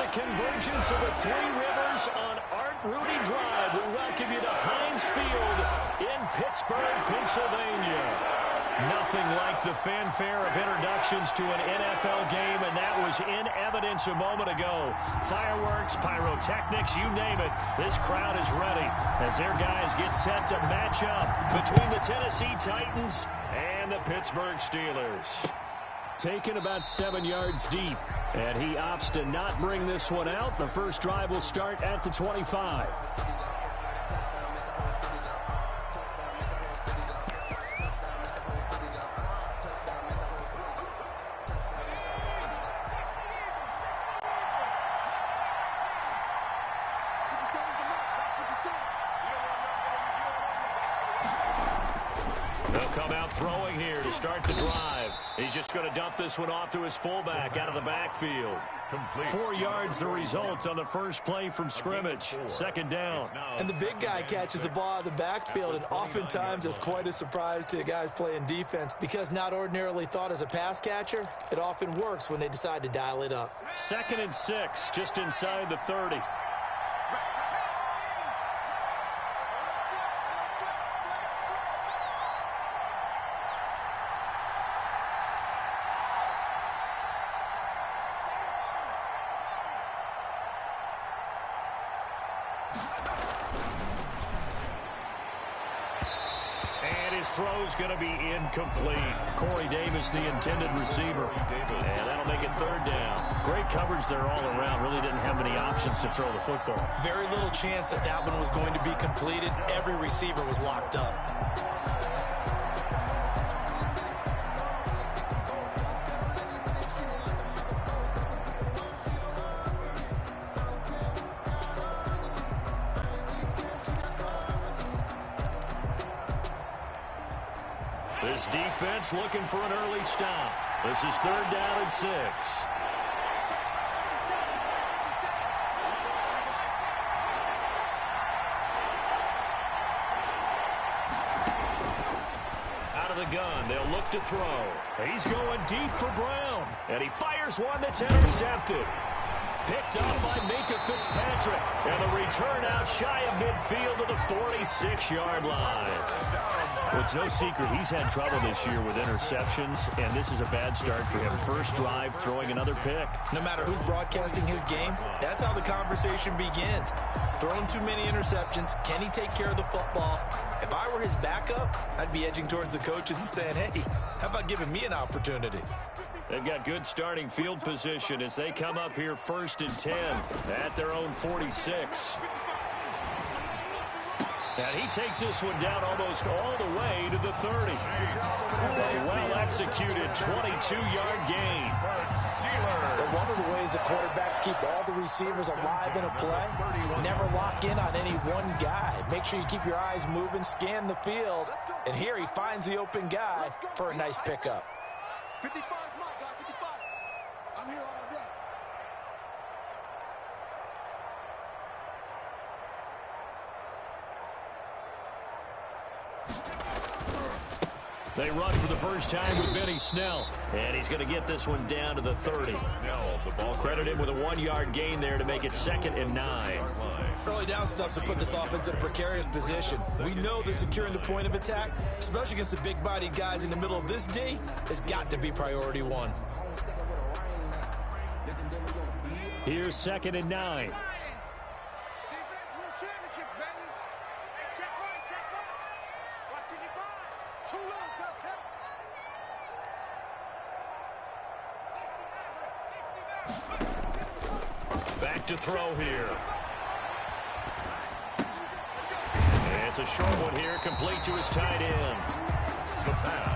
the convergence of the Three Rivers on Art Rooney Drive. We welcome you to Heinz Field in Pittsburgh, Pennsylvania. Nothing like the fanfare of introductions to an NFL game, and that was in evidence a moment ago. Fireworks, pyrotechnics, you name it. This crowd is ready as their guys get set to match up between the Tennessee Titans and the Pittsburgh Steelers. Taken about 7 yards deep, and he opts to not bring this one out. The first drive will start at the 25. They'll come out throwing here to start the drive. He's just going to dump this one off to his fullback out of the backfield. 4 yards the result on the first play from scrimmage. Second down. And the big guy catches the ball out of the backfield, and oftentimes it's quite a surprise to the guys playing defense because not ordinarily thought as a pass catcher, it often works when they decide to dial it up. 2nd and 6, just inside the 30. Throw's going to be incomplete. Corey Davis, the intended receiver. And that'll make it 3rd down. Great coverage there all around. Really didn't have many options to throw the football. Very little chance that that one was going to be completed. Every receiver was locked up. This defense looking for an early stop. This is 3rd down and 6. Out of the gun, they'll look to throw. He's going deep for Brown. And he fires one that's intercepted. Picked up by Minkah Fitzpatrick. And the return out shy of midfield to the 46-yard line. Well, it's no secret he's had trouble this year with interceptions, and this is a bad start for him. First drive, throwing another pick. No matter who's broadcasting his game, that's how the conversation begins. Throwing too many interceptions, can he take care of the football? If I were his backup, I'd be edging towards the coaches and saying, hey, how about giving me an opportunity? They've got good starting field position as they come up here 1st and 10 at their own 46. And he takes this one down almost all the way to the 30. A well-executed 22-yard gain. But one of the ways that quarterbacks keep all the receivers alive in a play, never lock in on any one guy. Make sure you keep your eyes moving, scan the field, and here he finds the open guy for a nice pickup. 55 is my guy, 55. I'm here all day. They run for the first time with Benny Snell. And he's going to get this one down to the 30. Snell, the ball credited with a 1-yard gain there to make it 2nd and 9. Early down stuff to put this offense in a precarious position. We know that securing the point of attack, especially against the big-bodied guys in the middle of this D, has got to be priority 1. Here's 2nd and 9. Back to throw here. And it's a short one here, complete to his tight end.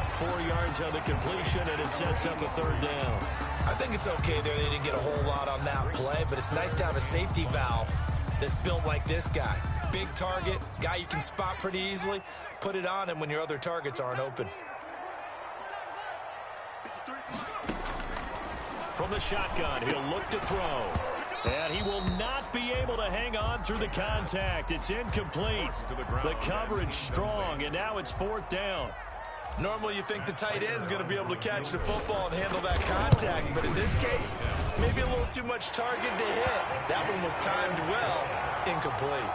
4 yards on the completion, and it sets up a 3rd down. I think it's okay there. They didn't get a whole lot on that play, but it's nice to have a safety valve that's built like this guy. Big target, guy you can spot pretty easily. Put it on him when your other targets aren't open. From the shotgun, he'll look to throw. And he will not be able to hang on through the contact. It's incomplete. The coverage strong, and now it's 4th down. Normally you think the tight end's going to be able to catch the football and handle that contact, but in this case, maybe a little too much target to hit. That one was timed well, incomplete.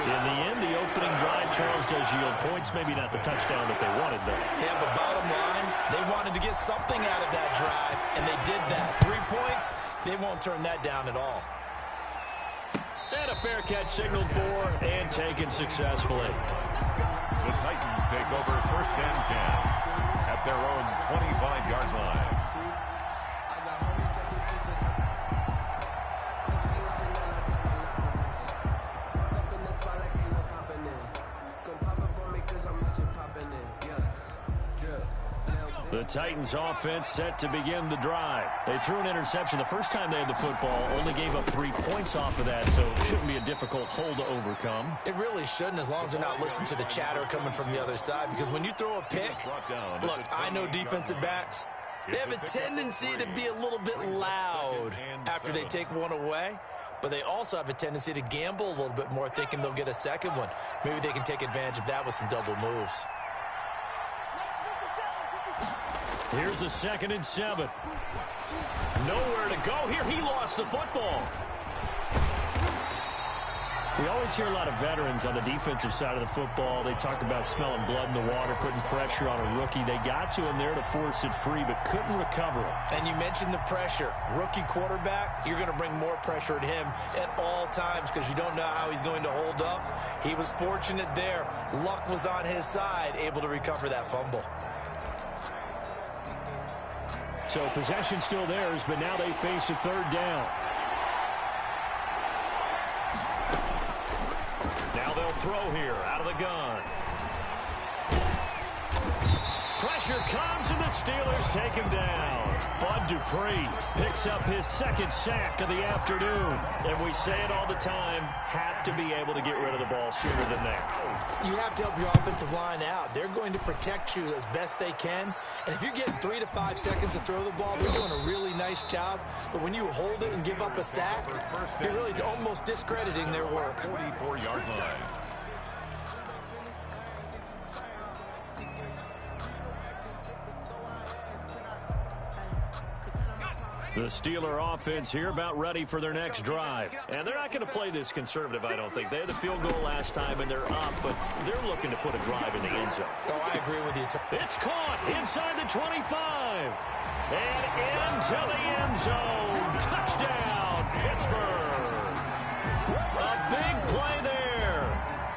In the end, the opening drive, Charles, does yield points. Maybe not the touchdown that they wanted, though. Yeah, but bottom line, they wanted to get something out of that drive, and they did that. 3 points, they won't turn that down at all. And a fair catch signaled for and taken successfully. The Titans take over 1st and 10 at their own 25-yard line. The Titans offense set to begin the drive. They threw an interception the first time they had the football, only gave up 3 points off of that, so it shouldn't be a difficult hole to overcome. It really shouldn't, as long as they're not listening to the chatter coming from the other side, because when you throw a pick, look, I know defensive backs, they have a tendency to be a little bit loud after they take one away, but they also have a tendency to gamble a little bit more, thinking they'll get a second one. Maybe they can take advantage of that with some double moves. Here's a 2nd and 7. Nowhere to go here. He lost the football. We always hear a lot of veterans on the defensive side of the football. They talk about smelling blood in the water, putting pressure on a rookie. They got to him there to force it free, but couldn't recover it. And you mentioned the pressure. Rookie quarterback, you're going to bring more pressure at him at all times because you don't know how he's going to hold up. He was fortunate there. Luck was on his side, able to recover that fumble. So possession still theirs, but now they face a 3rd down. Now they'll throw here out of the gun. Pressure comes, and the Steelers take him down. Bud Dupree picks up his 2nd sack of the afternoon. And we say it all the time, have to be able to get rid of the ball sooner than that. You have to help your offensive line out. They're going to protect you as best they can. And if you're getting 3 to 5 seconds to throw the ball, they're doing a really nice job. But when you hold it and give up a sack, you're really almost discrediting their work. 44-yard line. The Steeler offense here about ready for their next drive. And they're not going to play this conservative, I don't think. They had the field goal last time, and they're up, but they're looking to put a drive in the end zone. Oh, I agree with you. It's caught inside the 25. And into the end zone. Touchdown, Pittsburgh. A big play there.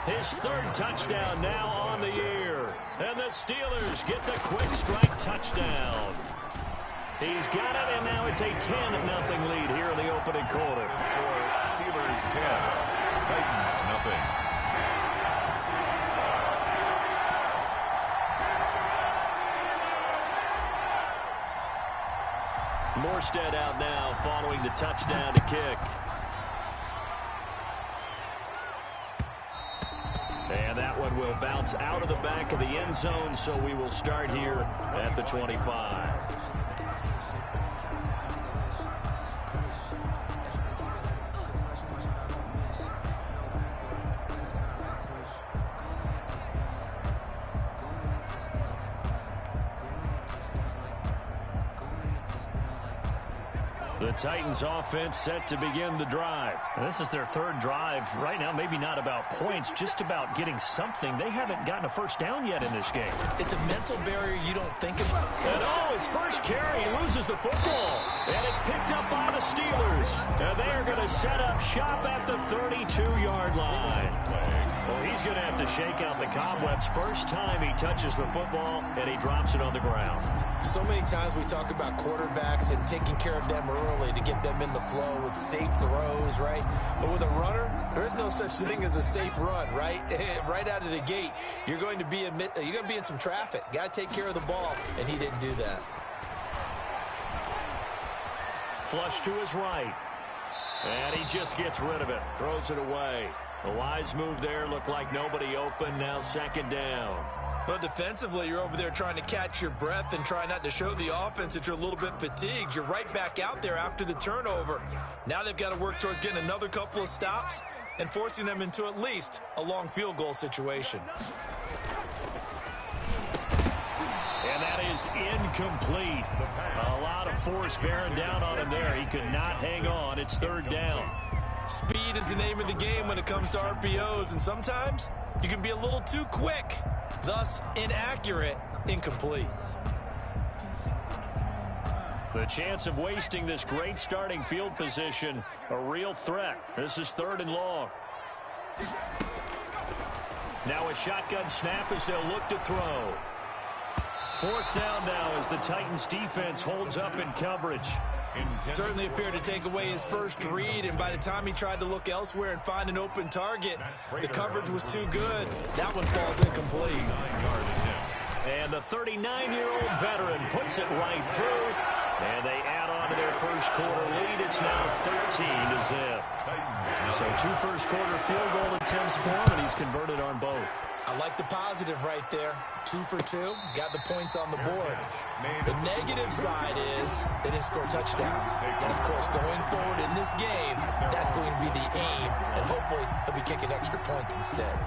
His 3rd touchdown now on the year. And the Steelers get the quick strike touchdown. He's got it, and now it's a 10-0 lead here in the opening quarter. Steelers 10, Titans nothing. Morstead out now following the touchdown to kick. And that one will bounce out of the back of the end zone, so we will start here at the 25. The Titans offense set to begin the drive. And this is their 3rd drive. Right now, maybe not about points, just about getting something. They haven't gotten a 1st down yet in this game. It's a mental barrier you don't think about. And his first carry, he loses the football. And it's picked up by the Steelers. And they are going to set up shop at the 32-yard line. Well, he's going to have to shake out the cobwebs first time he touches the football, and he drops it on the ground. So many times we talk about quarterbacks and taking care of them early to get them in the flow with safe throws, right? But with a runner, there is no such thing as a safe run, right? Right out of the gate, you're going to be in some traffic. Got to take care of the ball, and he didn't do that. Flush to his right. And he just gets rid of it. Throws it away. A wise move there. Looked like nobody open. Now 2nd down. Well, defensively, you're over there trying to catch your breath and try not to show the offense that you're a little bit fatigued. You're right back out there after the turnover. Now they've got to work towards getting another couple of stops and forcing them into at least a long field goal situation. is incomplete. A lot of force bearing down on him there. He could not hang on. It's third down. Speed is the name of the game when it comes to RPOs, and sometimes you can be a little too quick, thus inaccurate, incomplete. The chance of wasting this great starting field position, a real threat. This is third and long. Now a shotgun snap as they'll look to throw. Fourth down now as the Titans defense holds up in coverage. Certainly appeared to take away his first read, and by the time he tried to look elsewhere and find an open target, the coverage was too good. That one falls incomplete. And the 39-year-old veteran puts it right through, and they add on to their first quarter lead. It's now 13-0. So 2 first-quarter field goal attempts for him, and he's converted on both. I like the positive right there. 2 for 2, got the points on the board. The negative side is they didn't score touchdowns. And, of course, going forward in this game, that's going to be the aim, and hopefully he'll be kicking extra points instead.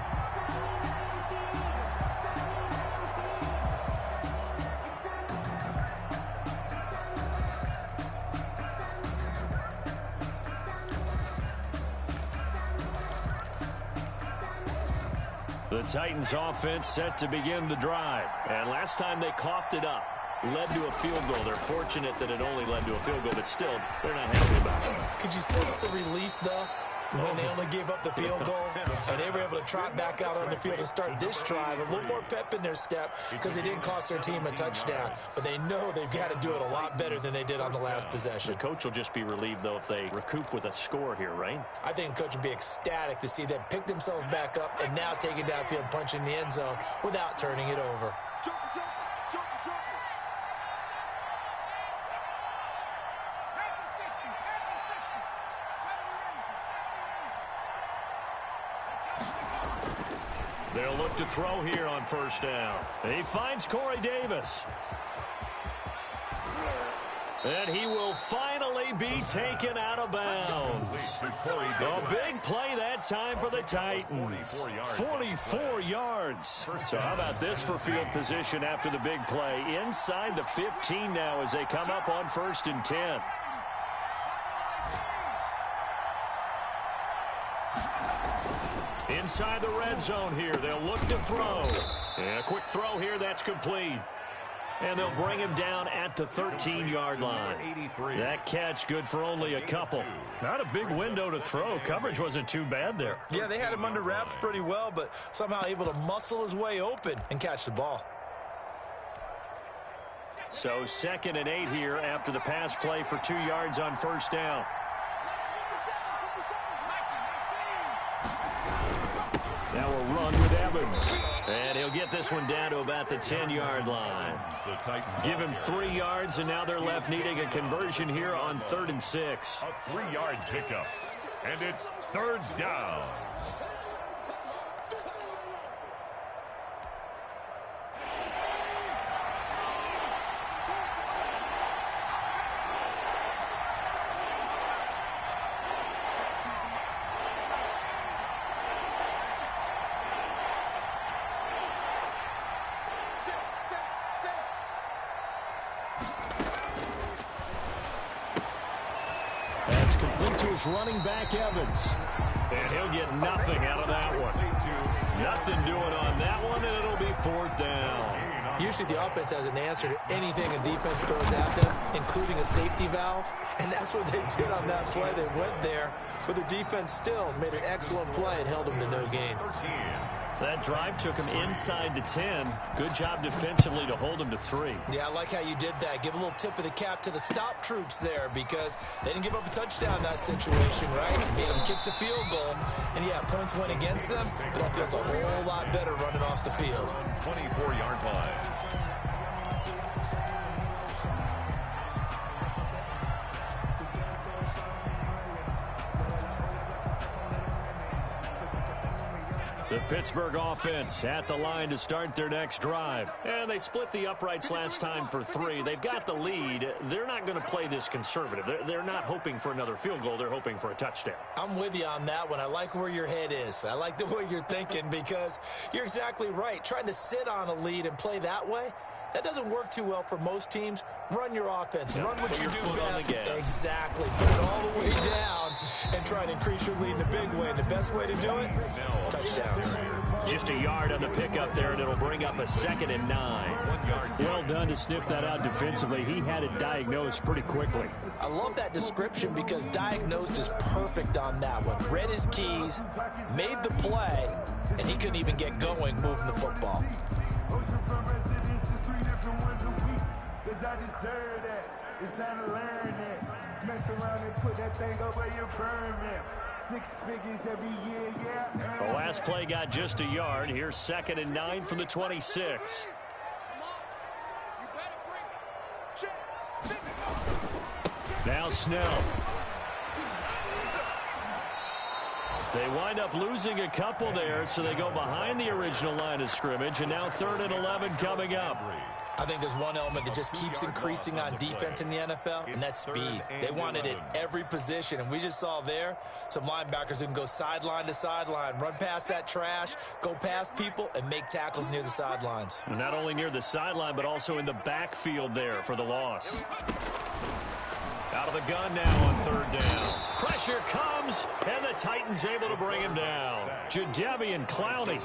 The Titans offense set to begin the drive. And last time they coughed it up, led to a field goal. They're fortunate that it only led to a field goal, but still, they're not happy about it. Could you sense the relief, though, when they only gave up the field goal? And they were able to trot back out on the field and start this drive. A little more pep in their step because they didn't cost their team a touchdown. But they know they've got to do it a lot better than they did on the last possession. The coach will just be relieved, though, if they recoup with a score here, right? I think the coach would be ecstatic to see them pick themselves back up and now take it downfield and punch in the end zone without turning it over. They'll look to throw here on first down. He finds Corey Davis. And he will finally be taken out of bounds. A big play that time for the Titans. 44 yards. So how about this for field position after the big play? Inside the 15 now as they come up on 1st and 10. Inside the red zone here. They'll look to throw. And a quick throw here. That's complete. And they'll bring him down at the 13-yard line. That catch good for only a couple. Not a big window to throw. Coverage wasn't too bad there. Yeah, they had him under wraps pretty well, but somehow able to muscle his way open and catch the ball. So 2nd and 8 here after the pass play for 2 yards on first down. Now a run with Evans. And he'll get this one down to about the 10-yard line. Give him 3 yards, and now they're left needing a conversion here on 3rd and 6. A 3-yard pickup. And it's 3rd down. Running back Evans. And he'll get nothing out of that one. Nothing doing on that one, and it'll be 4th down. Usually the offense has an answer to anything a defense throws at them, including a safety valve. And that's what they did on that play. They went there, but the defense still made an excellent play and held them to no gain. That drive took him inside the 10. Good job defensively to hold him to 3. Yeah, I like how you did that. Give a little tip of the cap to the stop troops there because they didn't give up a touchdown in that situation, right? Made them kick the field goal. And, yeah, points went against them, but that feels a whole lot better running off the field. 24-yard line. The Pittsburgh offense at the line to start their next drive. And they split the uprights last time for 3. They've got the lead. They're not going to play this conservative. They're not hoping for another field goal. They're hoping for a touchdown. I'm with you on that one. I like where your head is. I like the way you're thinking because you're exactly right. Trying to sit on a lead and play that way, That doesn't work too well for most teams. Run your offense. Run what you do best. Exactly. Put it all the way down and try and increase your lead in a big way. And the best way to do it, touchdowns. Just a yard on the pickup there, and it'll bring up a 2nd and 9. 1 yard. Well done to sniff that out defensively. He had it diagnosed pretty quickly. I love that description because diagnosed is perfect on that one. Read his keys, made the play, and he couldn't even get going moving the football. I deserve that. It's time to learn that. Mess around and put that thing over your permit. 6 figures every year, yeah. The last play got just a yard. Here's 2nd and 9 from the 26. Now Snell. They wind up losing a couple there, so they go behind the original line of scrimmage, and now 3rd and 11 coming up. I think there's one element that just keeps increasing on defense in the NFL, and that's speed. They want it at every position, and we just saw there some linebackers who can go sideline to sideline, run past that trash, go past people, and make tackles near the sidelines. And not only near the sideline, but also in the backfield there for the loss. Out of the gun now on 3rd down. Pressure comes, and the Titans able to bring him down. Jadeveon Clowney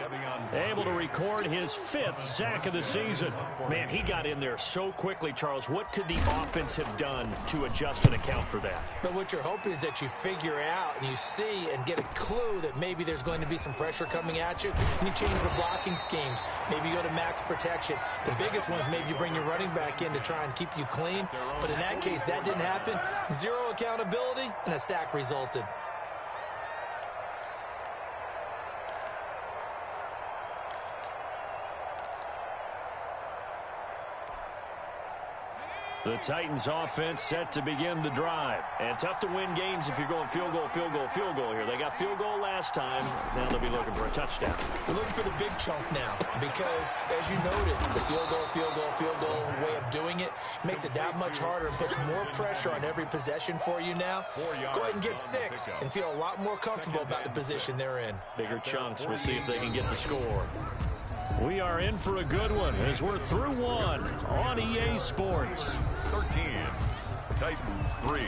able to record his 5th sack of the season. Man, he got in there so quickly, Charles. What could the offense have done to adjust and account for that? But what you're hoping is that you figure out and you see and get a clue that maybe there's going to be some pressure coming at you, and you change the blocking schemes. Maybe you go to max protection. The biggest one is maybe you bring your running back in to try and keep you clean. But in that case, that didn't happen. 0 accountability, and a sack resulted. The Titans offense set to begin the drive. And tough to win games if you're going field goal, field goal, field goal here. They got field goal last time. Now they'll be looking for a touchdown. We're looking for the big chunk now because, as you noted, the field goal way of doing it makes it that much harder and puts more pressure on every possession for you now. Go ahead and get 6 and feel a lot more comfortable about the position they're in. Bigger chunks. We'll see if they can get the score. We are in for a good one as we're through 1 on EA Sports. 13. Titans 3.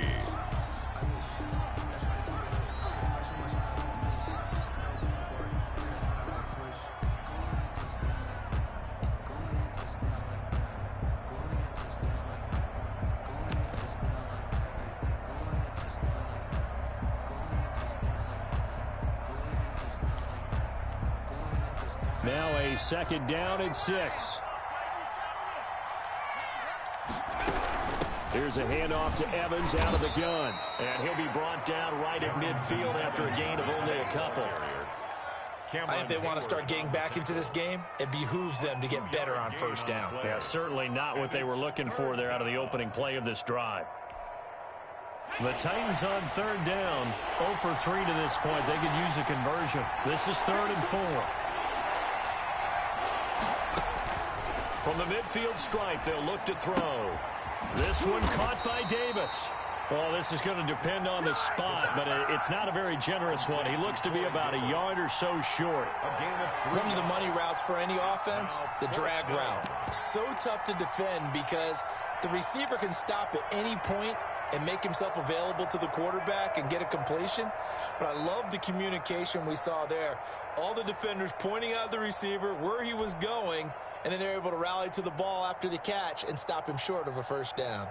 Now a 2nd down and 6. Here's a handoff to Evans out of the gun. And he'll be brought down right at midfield after a gain of only a couple. I think they want to start getting back into this game. It behooves them to get better on 1st down. Yeah, certainly not what they were looking for there out of the opening play of this drive. The Titans on 3rd down. 0 for 3 to this point. They could use a conversion. This is 3rd and 4. From the midfield stripe, they'll look to throw. This one caught by Davis. Well, this is going to depend on the spot, but it's not a very generous one. He looks to be about a yard or so short. One of the money routes for any offense, the drag route. So tough to defend because the receiver can stop at any point and make himself available to the quarterback and get a completion. But I love the communication we saw there. All the defenders pointing out the receiver, where he was going, and then they're able to rally to the ball after the catch and stop him short of a 1st down.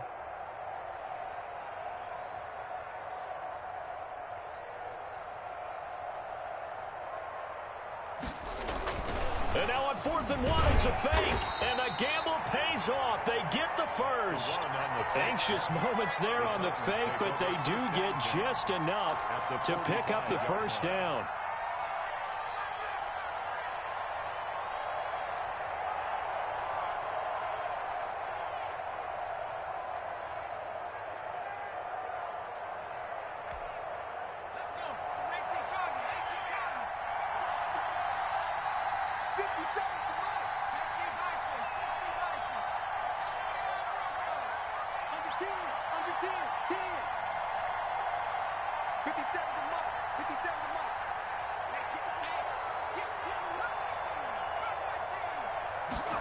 And now on 4th and 1, it's a fake. And the gamble pays off. They get the 1st. Anxious moments there on the fake, but they do get just enough to pick up the 1st down.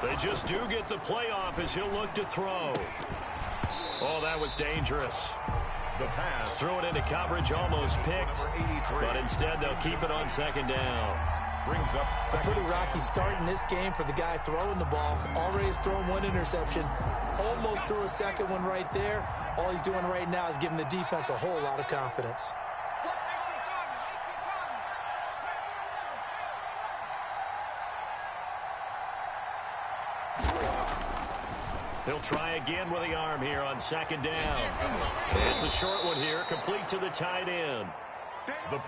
They just do get the playoff as he'll look to throw. Oh, that was dangerous. The pass. Throw it into coverage, almost picked. But instead, they'll keep it on second down. Brings up second. Pretty rocky start in this game for the guy throwing the ball. Already has thrown one interception. Almost threw a second one right there. All he's doing right now is giving the defense a whole lot of confidence. He'll try again with the arm here on second down. It's a short one here, complete to the tight end.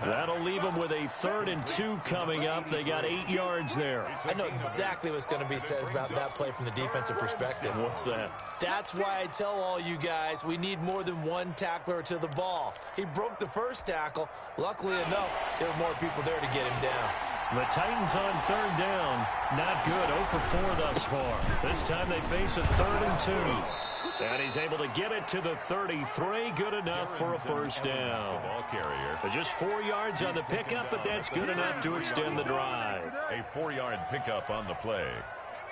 That'll leave them with a 3rd and 2 coming up. They got 8 yards there. I know exactly what's going to be said about that play from the defensive perspective. What's that? That's why I tell all you guys we need more than one tackler to the ball. He broke the first tackle. Luckily enough, there were more people there to get him down. The Titans on 3rd down. Not good. 0 for 4 thus far. This time they face a 3rd and 2. And he's able to get it to the 33. Good enough for a first down. Ball carrier. Just 4 yards on the pickup, but that's good enough to extend the drive. A 4-yard pickup on the play.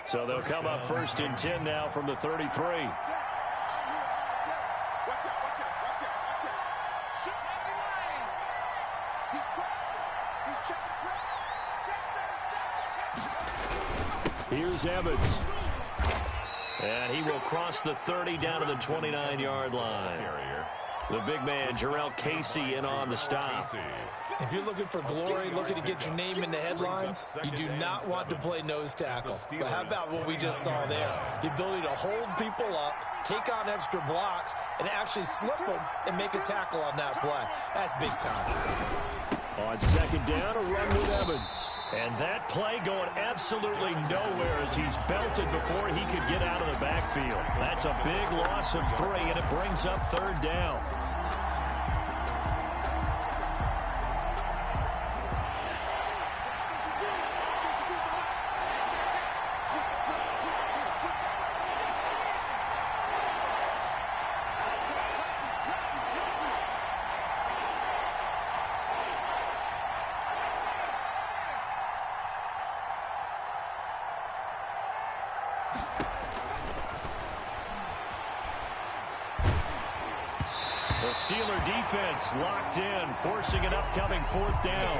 So they'll come up 1st and 10 now from the 33. Here's Evans. And he will cross the 30 down to the 29-yard line. The big man, Jarrell Casey, in on the stop. If you're looking for glory, looking to get your name in the headlines, you do not want to play nose tackle. But how about what we just saw there? The ability to hold people up, take on extra blocks, and actually slip them and make a tackle on that play. That's big time. On second down, a run with Evans. And that play going absolutely nowhere as he's belted before he could get out of the backfield. That's a big loss of 3, and it brings up 3rd down. The Steeler defense locked in, forcing an upcoming 4th down.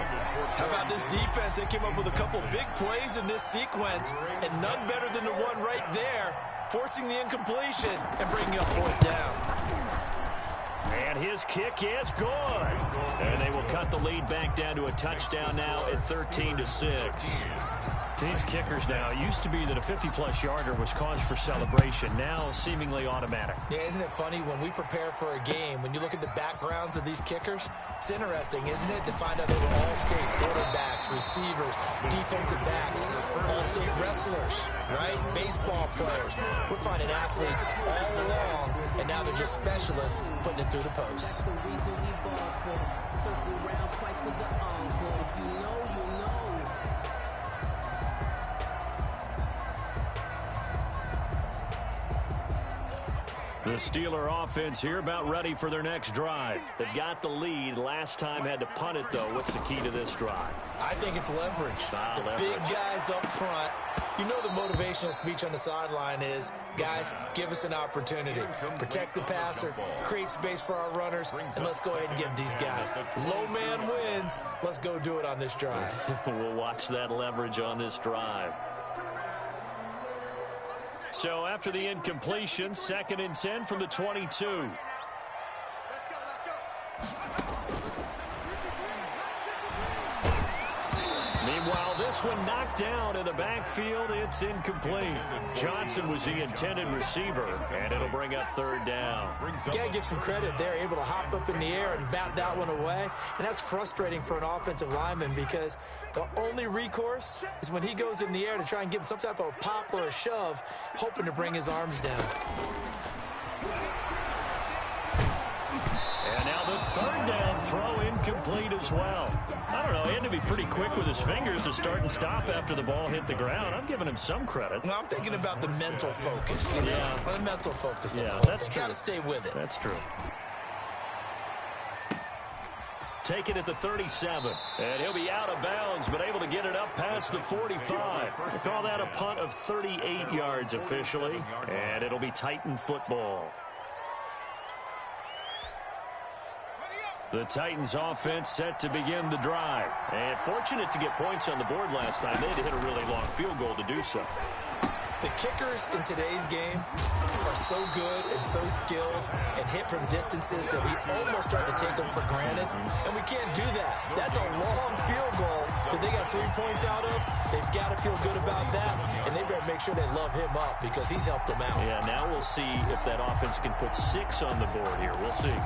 How about this defense? They came up with a couple big plays in this sequence, and none better than the one right there, forcing the incompletion and bringing up 4th down. And his kick is good. And they will cut the lead back down to a touchdown now at 13-6. These kickers now, it used to be that a 50-plus yarder was cause for celebration. Now seemingly automatic. Yeah, isn't it funny when we prepare for a game, when you look at the backgrounds of these kickers, it's interesting, isn't it, to find out they were all-state quarterbacks, receivers, defensive backs, all-state wrestlers, right? Baseball players. We're finding athletes all along, and now they're just specialists putting it through the posts. The reason we ball for circle round twice for the encore. If you know, you know. The Steeler offense here about ready for their next drive. They've got the lead. Last time had to punt it, though. What's the key to this drive? I think it's leverage. The big guys up front. You know the motivational speech on the sideline is, guys, give us an opportunity. Protect the passer, create space for our runners, and let's go ahead and give these guys. Low man wins. Let's go do it on this drive. We'll watch that leverage on this drive. So after the incompletion, 2nd and 10 from the 22. Let's go. Meanwhile, this one knocked down in the backfield. It's incomplete. Johnson was the intended receiver, and it'll bring up 3rd down. You got to give some credit. They're able to hop up in the air and bat that one away, and that's frustrating for an offensive lineman because the only recourse is when he goes in the air to try and give him some type of a pop or a shove, hoping to bring his arms down. And now the 3rd down throw incomplete as well. I don't know, he had to be pretty quick with his fingers to start and stop after the ball hit the ground. I'm giving him some credit. Well, I'm thinking about the mental focus. You know? Yeah. The mental focus. Yeah, that's true. Got to stay with it. That's true. take it at the 37. And he'll be out of bounds, but able to get it up past the 45. We'll call that a punt of 38 yards officially, and it'll be Titan football. The Titans offense set to begin the drive. And fortunate to get points on the board last time. They had to hit a really long field goal to do so. The kickers in today's game are so good and so skilled and hit from distances that we almost start to take them for granted. And we can't do that. That's a long field goal that they got 3 points out of. They've got to feel good about that, and they better make sure they love him up because he's helped them out. Yeah, now we'll see if that offense can put 6 on the board here. We'll see.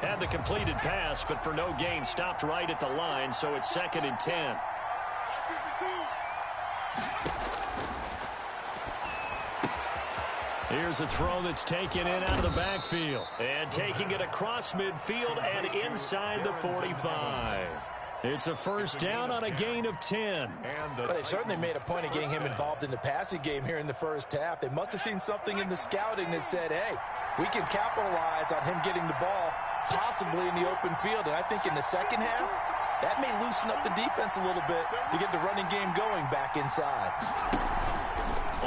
Had the completed pass, but for no gain, stopped right at the line, so it's 2nd and 10. Here's a throw that's taken in out of the backfield. And taking it across midfield and inside the 45. It's a first down on a gain of 10. But they certainly made a point of getting him involved in the passing game here in the first half. They must have seen something in the scouting that said, hey, we can capitalize on him getting the ball possibly in the open field. And I think in the second half, that may loosen up the defense a little bit to get the running game going back inside.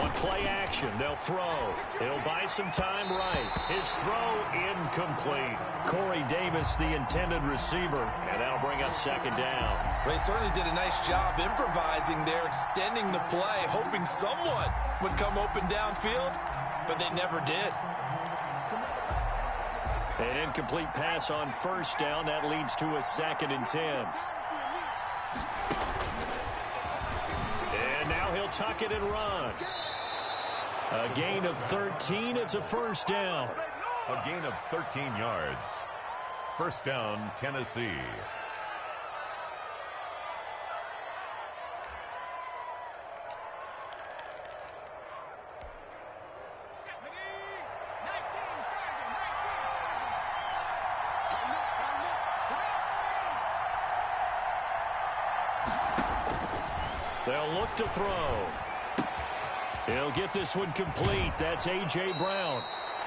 On play action, they'll throw. He'll buy some time right. His throw incomplete. Corey Davis, the intended receiver, and that'll bring up 2nd down. They certainly did a nice job improvising there, extending the play, hoping someone would come open downfield, but they never did. An incomplete pass on first down. That leads to a 2nd and 10. And now he'll tuck it and run. A gain of 13. It's a first down. A gain of 13 yards. First down, Tennessee. They'll look to throw. He'll get this one complete. That's A.J. Brown.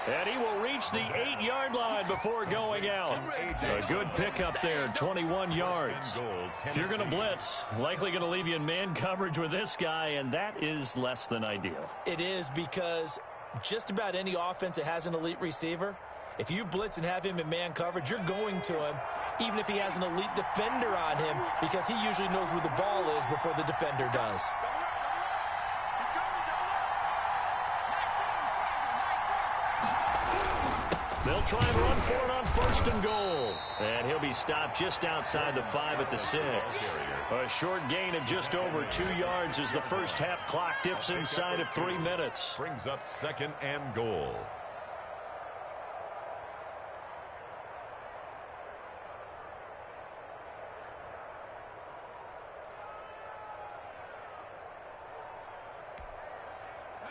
And he will reach the 8-yard line before going out. A good pickup there, 21 yards. If you're going to blitz, likely going to leave you in man coverage with this guy, and that is less than ideal. It is, because just about any offense that has an elite receiver, if you blitz and have him in man coverage, you're going to him, even if he has an elite defender on him, because he usually knows where the ball is before the defender does. They'll try and run for it on 1st and goal. And he'll be stopped just outside the 5 at the 6. A short gain of just over 2 yards as the first half clock dips inside of 3 minutes. Brings up 2nd and goal.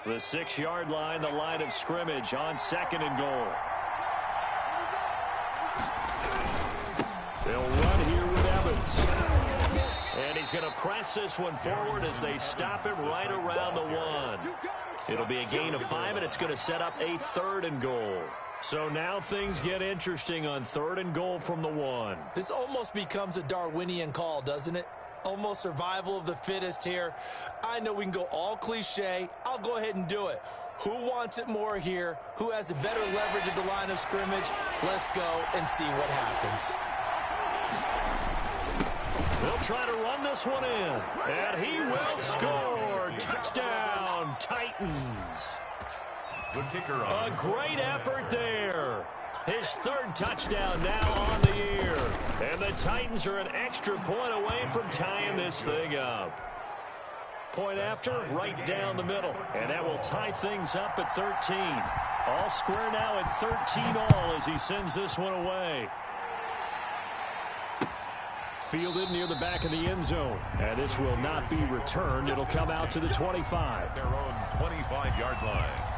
The 6-yard line, the line of scrimmage on 2nd and goal. They'll run here with Evans. And he's going to press this one forward as they stop him right around the 1. It'll be a gain of 5, and it's going to set up a 3rd and goal. So now things get interesting on 3rd and goal from the 1. This almost becomes a Darwinian call, doesn't it? Almost survival of the fittest here. I know we can go all cliche. I'll go ahead and do it. Who wants it more here? Who has a better leverage at the line of scrimmage? Let's go and see what happens. They'll try to run this one in, and he will score. Touchdown, Titans. The kicker on. A great effort there. His 3rd touchdown now on the year. And the Titans are an extra point away from tying this thing up. Point after, right down the middle. And that will tie things up at 13. All square now at 13 all as he sends this one away. Fielded near the back of the end zone. And this will not be returned. It'll come out to the 25. Their own 25-yard line.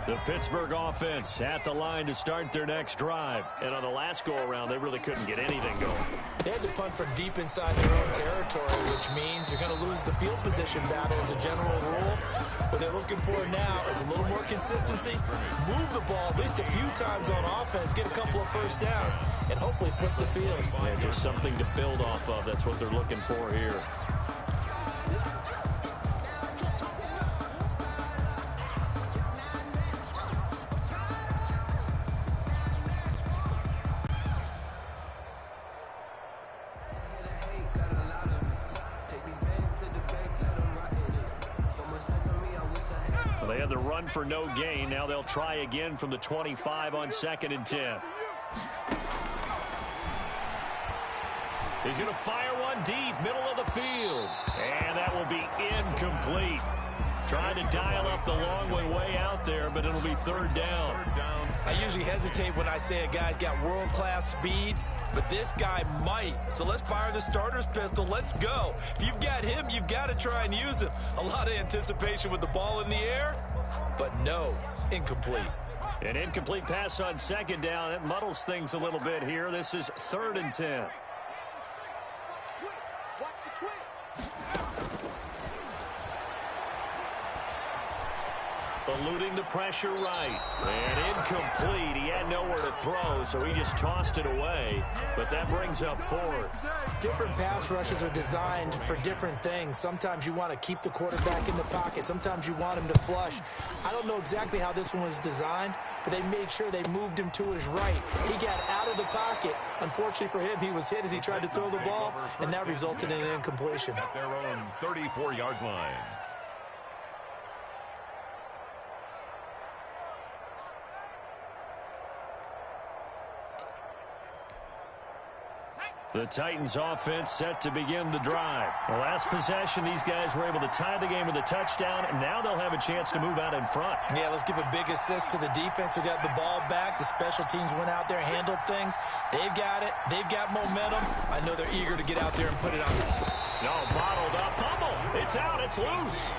The Pittsburgh offense at the line to start their next drive. And on the last go-around, they really couldn't get anything going. They had to punt from deep inside their own territory, which means you're going to lose the field position battle as a general rule. What they're looking for now is a little more consistency, move the ball at least a few times on offense, get a couple of first downs, and hopefully flip the field. Yeah, just something to build off of. That's what they're looking for here. They had the run for no gain. Now they'll try again from the 25 on 2nd and 10. He's going to fire one deep, middle of the field. And that will be incomplete. Trying to dial up the long way out there, but it'll be 3rd down. I usually hesitate when I say a guy's got world-class speed, but this guy might. So let's fire the starter's pistol. Let's go. If you've got him, you've got to try and use him. A lot of anticipation with the ball in the air, but no, incomplete. An incomplete pass on 2nd down. That muddles things a little bit here. This is 3rd and 10. Eluding the pressure right. And incomplete. He had nowhere to throw, so he just tossed it away. But that brings up 4th. Different pass rushes are designed for different things. Sometimes you want to keep the quarterback in the pocket. Sometimes you want him to flush. I don't know exactly how this one was designed, but they made sure they moved him to his right. He got out of the pocket. Unfortunately for him, he was hit as he tried to throw the ball, and that resulted in an incompletion. At their own 34-yard line. The Titans offense set to begin the drive. The last possession, these guys were able to tie the game with a touchdown, and now they'll have a chance to move out in front. Yeah, let's give a big assist to the defense who got the ball back. The special teams went out there, handled things. They've got it. They've got momentum. I know they're eager to get out there and put it on. No, bottled up. Fumble. It's out. It's loose.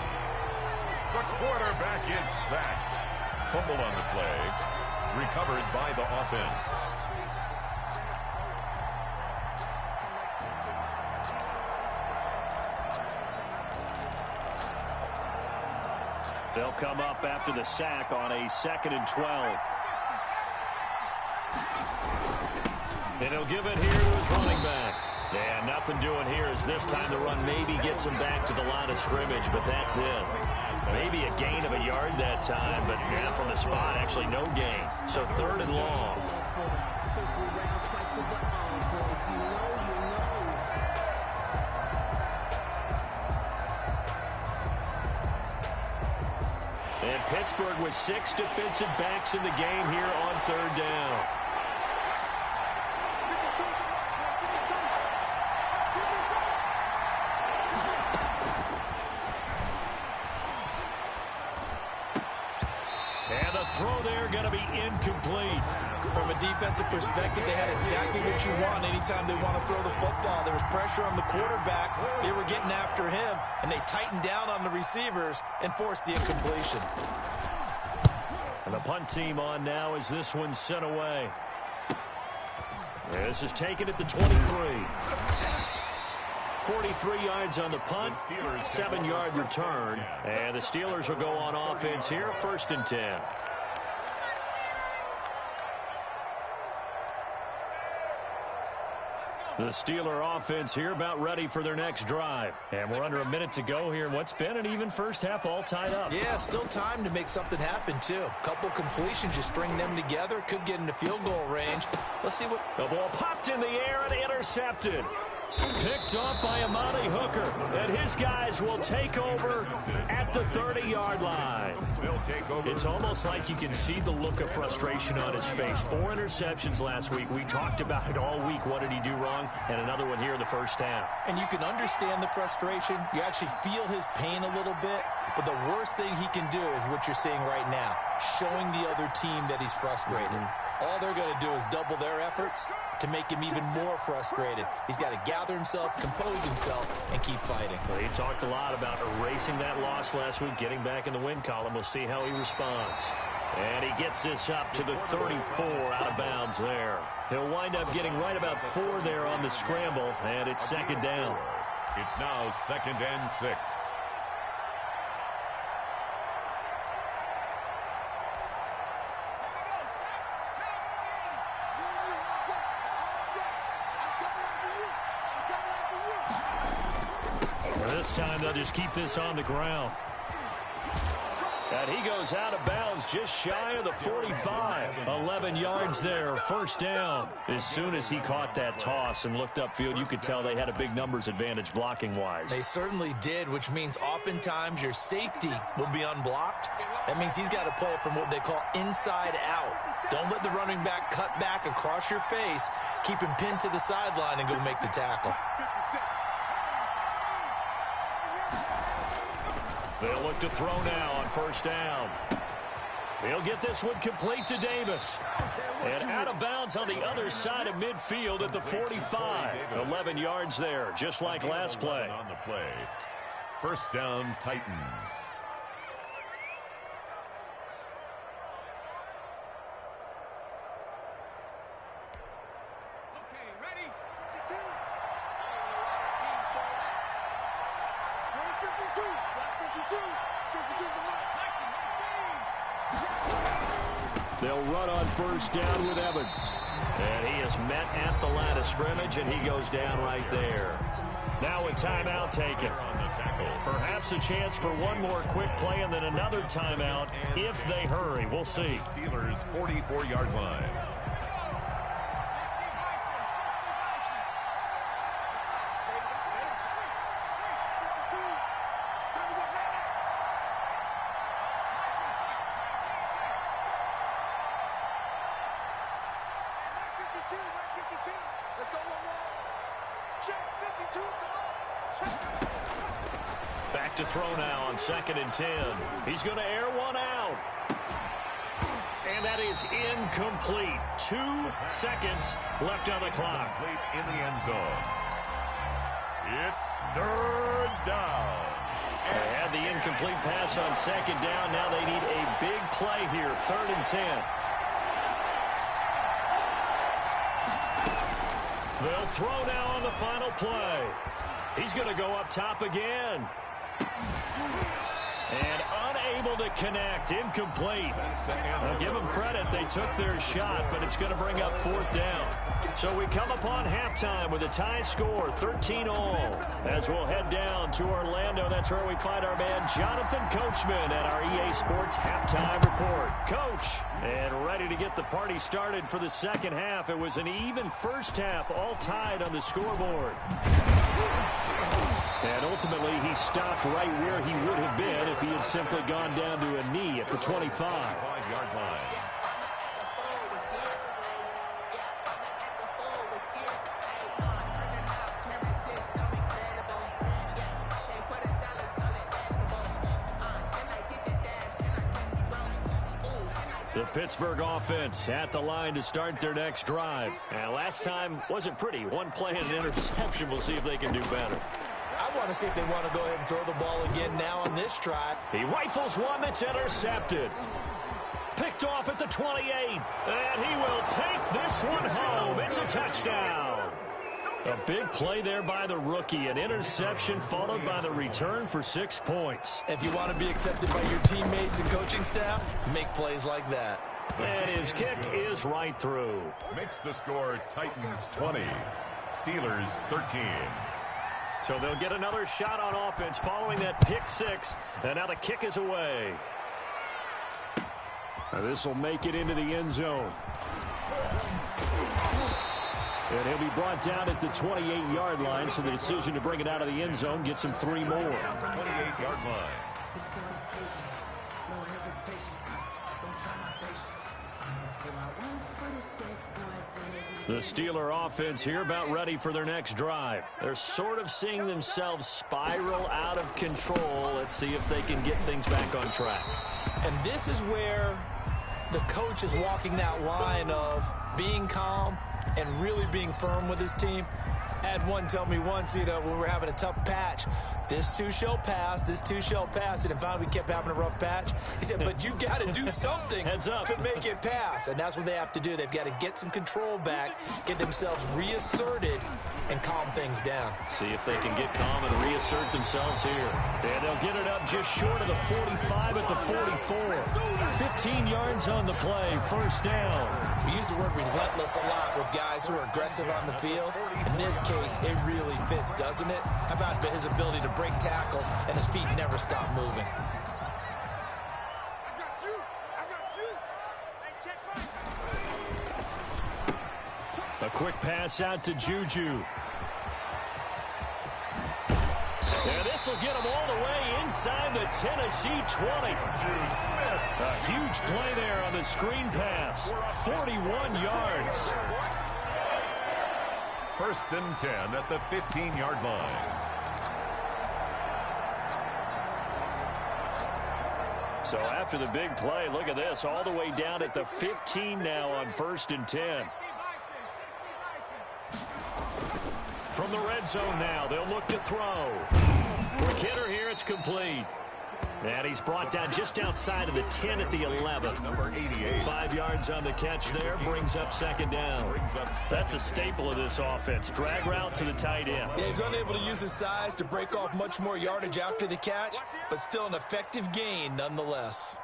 The quarterback is sacked. Fumble on the play. Recovered by the offense. They'll come up after the sack on a 2nd and 12. And he'll give it here to his running back. Yeah, nothing doing here as this time the run maybe gets him back to the line of scrimmage, but that's it. Maybe a gain of a yard that time, but yeah, from the spot, actually no gain. So 3rd and long. And Pittsburgh with 6 defensive backs in the game here on 3rd down. And the throw there going to be incomplete. From a defensive perspective, they had exactly what you want anytime they want to throw the football. There was pressure on the quarterback. They were getting after him, and they tightened down on the receivers and forced the incompletion. And the punt team on now as this one's sent away. This is taken at the 23. 43 yards on the punt, 7-yard return. And the Steelers will go on offense here, 1st and 10. The Steeler offense here about ready for their next drive. And we're under a minute to go here in what's been an even first half all tied up. Yeah, still time to make something happen, too. Couple completions, you string them together, could get into field goal range. Let's see what... The ball popped in the air and intercepted. Picked off by Amani Hooker. And his guys will take over at the 30-yard line. It's almost like you can see the look of frustration on his face. 4 interceptions last week. We talked about it all week. What did he do wrong? And another one here in the first half. And you can understand the frustration. You actually feel his pain a little bit. But the worst thing he can do is what you're seeing right now, showing the other team that he's frustrated. All they're going to do is double their efforts to make him even more frustrated. He's got to gather himself, compose himself, and keep fighting. Well, he talked a lot about erasing that loss last week, getting back in the win column. We'll see how he responds. And he gets this up to the 34, out of bounds there. He'll wind up getting right about 4 there on the scramble, and it's second down. It's now 2nd and 6. This time they'll just keep this on the ground. And he goes out of bounds just shy of the 45. 11 yards there, first down. As soon as he caught that toss and looked upfield, you could tell they had a big numbers advantage blocking-wise. They certainly did, which means oftentimes your safety will be unblocked. That means he's got to play it from what they call inside out. Don't let the running back cut back across your face. Keep him pinned to the sideline and go make the tackle. They'll look to throw now on first down. He'll get this one complete to Davis. And out of bounds on the other side of midfield at the 45. 11 yards there, just like last play. On the play. First down, Titans. Okay, ready? 52. 52. 52's the line. They'll run on first down with Evans. And he is met at the line of scrimmage, and he goes down right there. Now a timeout taken. Perhaps a chance for one more quick play and then another timeout if they hurry. We'll see. Steelers 44-yard line. Let's go one more. Check 52. Come on. Check. Back to throw now on 2nd and 10. He's going to air one out. And that is incomplete. 2 seconds left on the clock. In the end zone. It's 3rd down. They had the incomplete pass on 2nd down. Now they need a big play here. 3rd and 10. They'll throw now on the final play. He's going to go up top again. And unable to connect. Incomplete. I'll give them credit. They took their shot, but it's going to bring up 4th down. So we come upon halftime with a tie score, 13-all. As we'll head down to Orlando, that's where we find our man Jonathan Coachman at our EA Sports Halftime Report. Coach, and ready to get the party started for the second half. It was an even first half, all tied on the scoreboard. And ultimately, he stopped right where he would have been if he had simply gone down to a knee at the 25. 5-yard line. The Pittsburgh offense at the line to start their next drive. And last time wasn't pretty. One play and an interception. We'll see if they can do better. I want to see if they want to go ahead and throw the ball again now on this try. He rifles one that's intercepted. Picked off at the 28. And he will take this one home. It's a touchdown. A big play there by the rookie. An interception followed by the return for 6 points. If you want to be accepted by your teammates and coaching staff, make plays like that. And his kick is right through. Makes the score Titans 20, Steelers 13. So they'll get another shot on offense following that pick 6. And now the kick is away. This will make it into the end zone. And he'll be brought down at the 28-yard line, so the decision to bring it out of the end zone gets him 3 more. 28-yard line. The Steeler offense here about ready for their next drive. They're sort of seeing themselves spiral out of control. Let's see if they can get things back on track. And this is where the coach is walking that line of being calm and really being firm with his team. had one tell me once, when we were having a tough patch, this too shall pass, this too shall pass. And finally we kept having a rough patch. He said, but you got to do something to make it pass. And that's what they have to do. They've got to get some control back, get themselves reasserted, and calm things down. See if they can get calm and reassert themselves here. And they'll get it up just short of the 45 at the 44. 15 yards on the play, first down. We use the word relentless a lot with guys who are aggressive on the field. In this case, it really fits, doesn't it? How about his ability to break tackles and his feet never stop moving? A quick pass out to Juju. And this will get him all the way inside the Tennessee 20. A huge play there on the screen pass. 41 yards. First and 10 at the 15-yard line. So after the big play, look at this, all the way down at the 15 now on first and 10. From the red zone now, they'll look to throw. For Kidder here, it's complete. And he's brought down just outside of the 10 at the 11. Number 88. 5 yards on the catch there, brings up second down. That's a staple of this offense. Drag route to the tight end. Yeah, he's unable to use his size to break off much more yardage after the catch, but still an effective gain nonetheless.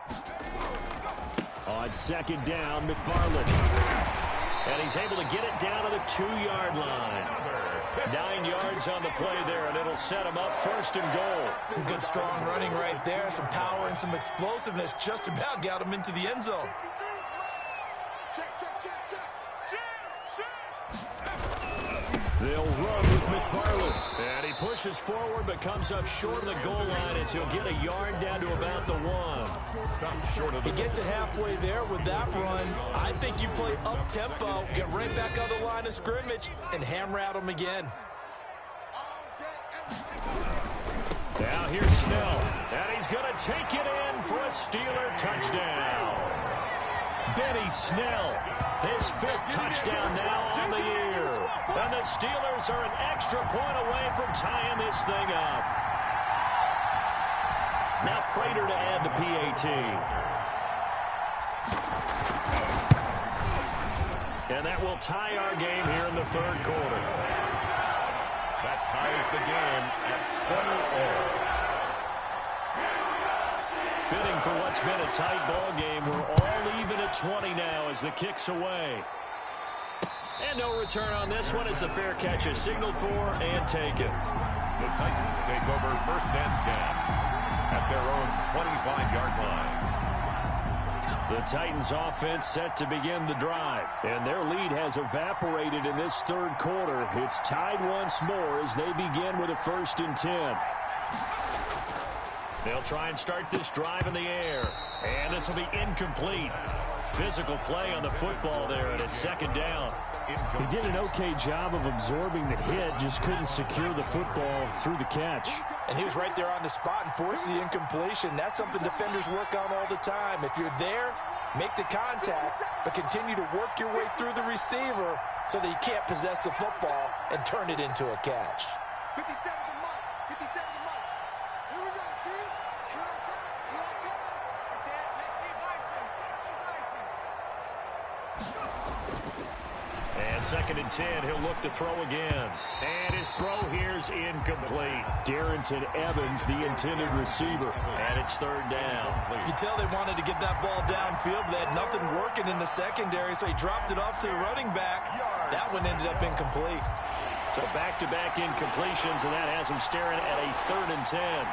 On second down, McFarland. And he's able to get it down to the 2-yard line. 9 yards on the play there, and it'll set him up first and goal. Some good, strong running right there. Some power and some explosiveness just about got him into the end zone. They'll run with McFarland. And he pushes forward but comes up short of the goal line as he'll get a yard down to about the 1. Stop short of the He gets it halfway there with that run. I think you play up-tempo, get right back on the line of scrimmage, and hammer at him again. Now here's Snell. And he's going to take it in for a Steeler touchdown. Benny Snell, his 5th touchdown now on the year. And the Steelers are an extra point away from tying this thing up. Now Prater to add the PAT. And that will tie our game here in the 3rd quarter. That ties the game at 20 all. Fitting for what's been a tight ball game. We're all even at 20 now as the kick's away. And no return on this one as the fair catch is signaled for and taken. The Titans take over first and 10 at their own 25-yard line. The Titans offense set to begin the drive. And their lead has evaporated in this 3rd quarter. It's tied once more as they begin with a first and 10. They'll try and start this drive in the air. And this will be incomplete. Physical play on the football there, and it's second down. He did an okay job of absorbing the hit, just couldn't secure the football through the catch. And he was right there on the spot and forced the incompletion. That's something defenders work on all the time. If you're there, make the contact, but continue to work your way through the receiver so that you can't possess the football and turn it into a catch. 57 to Mike. 57 to Mike. Here we go, team. Here I come. Here I come. Right there. 60 Bison. 60 Bison. And second and 10, he'll look to throw again. And his throw here's incomplete. Darrington Evans, the intended receiver. And it's 3rd down. You can tell they wanted to get that ball downfield. They had nothing working in the secondary, so he dropped it off to the running back. That one ended up incomplete. So back-to-back incompletions, and that has him staring at a 3rd and 10.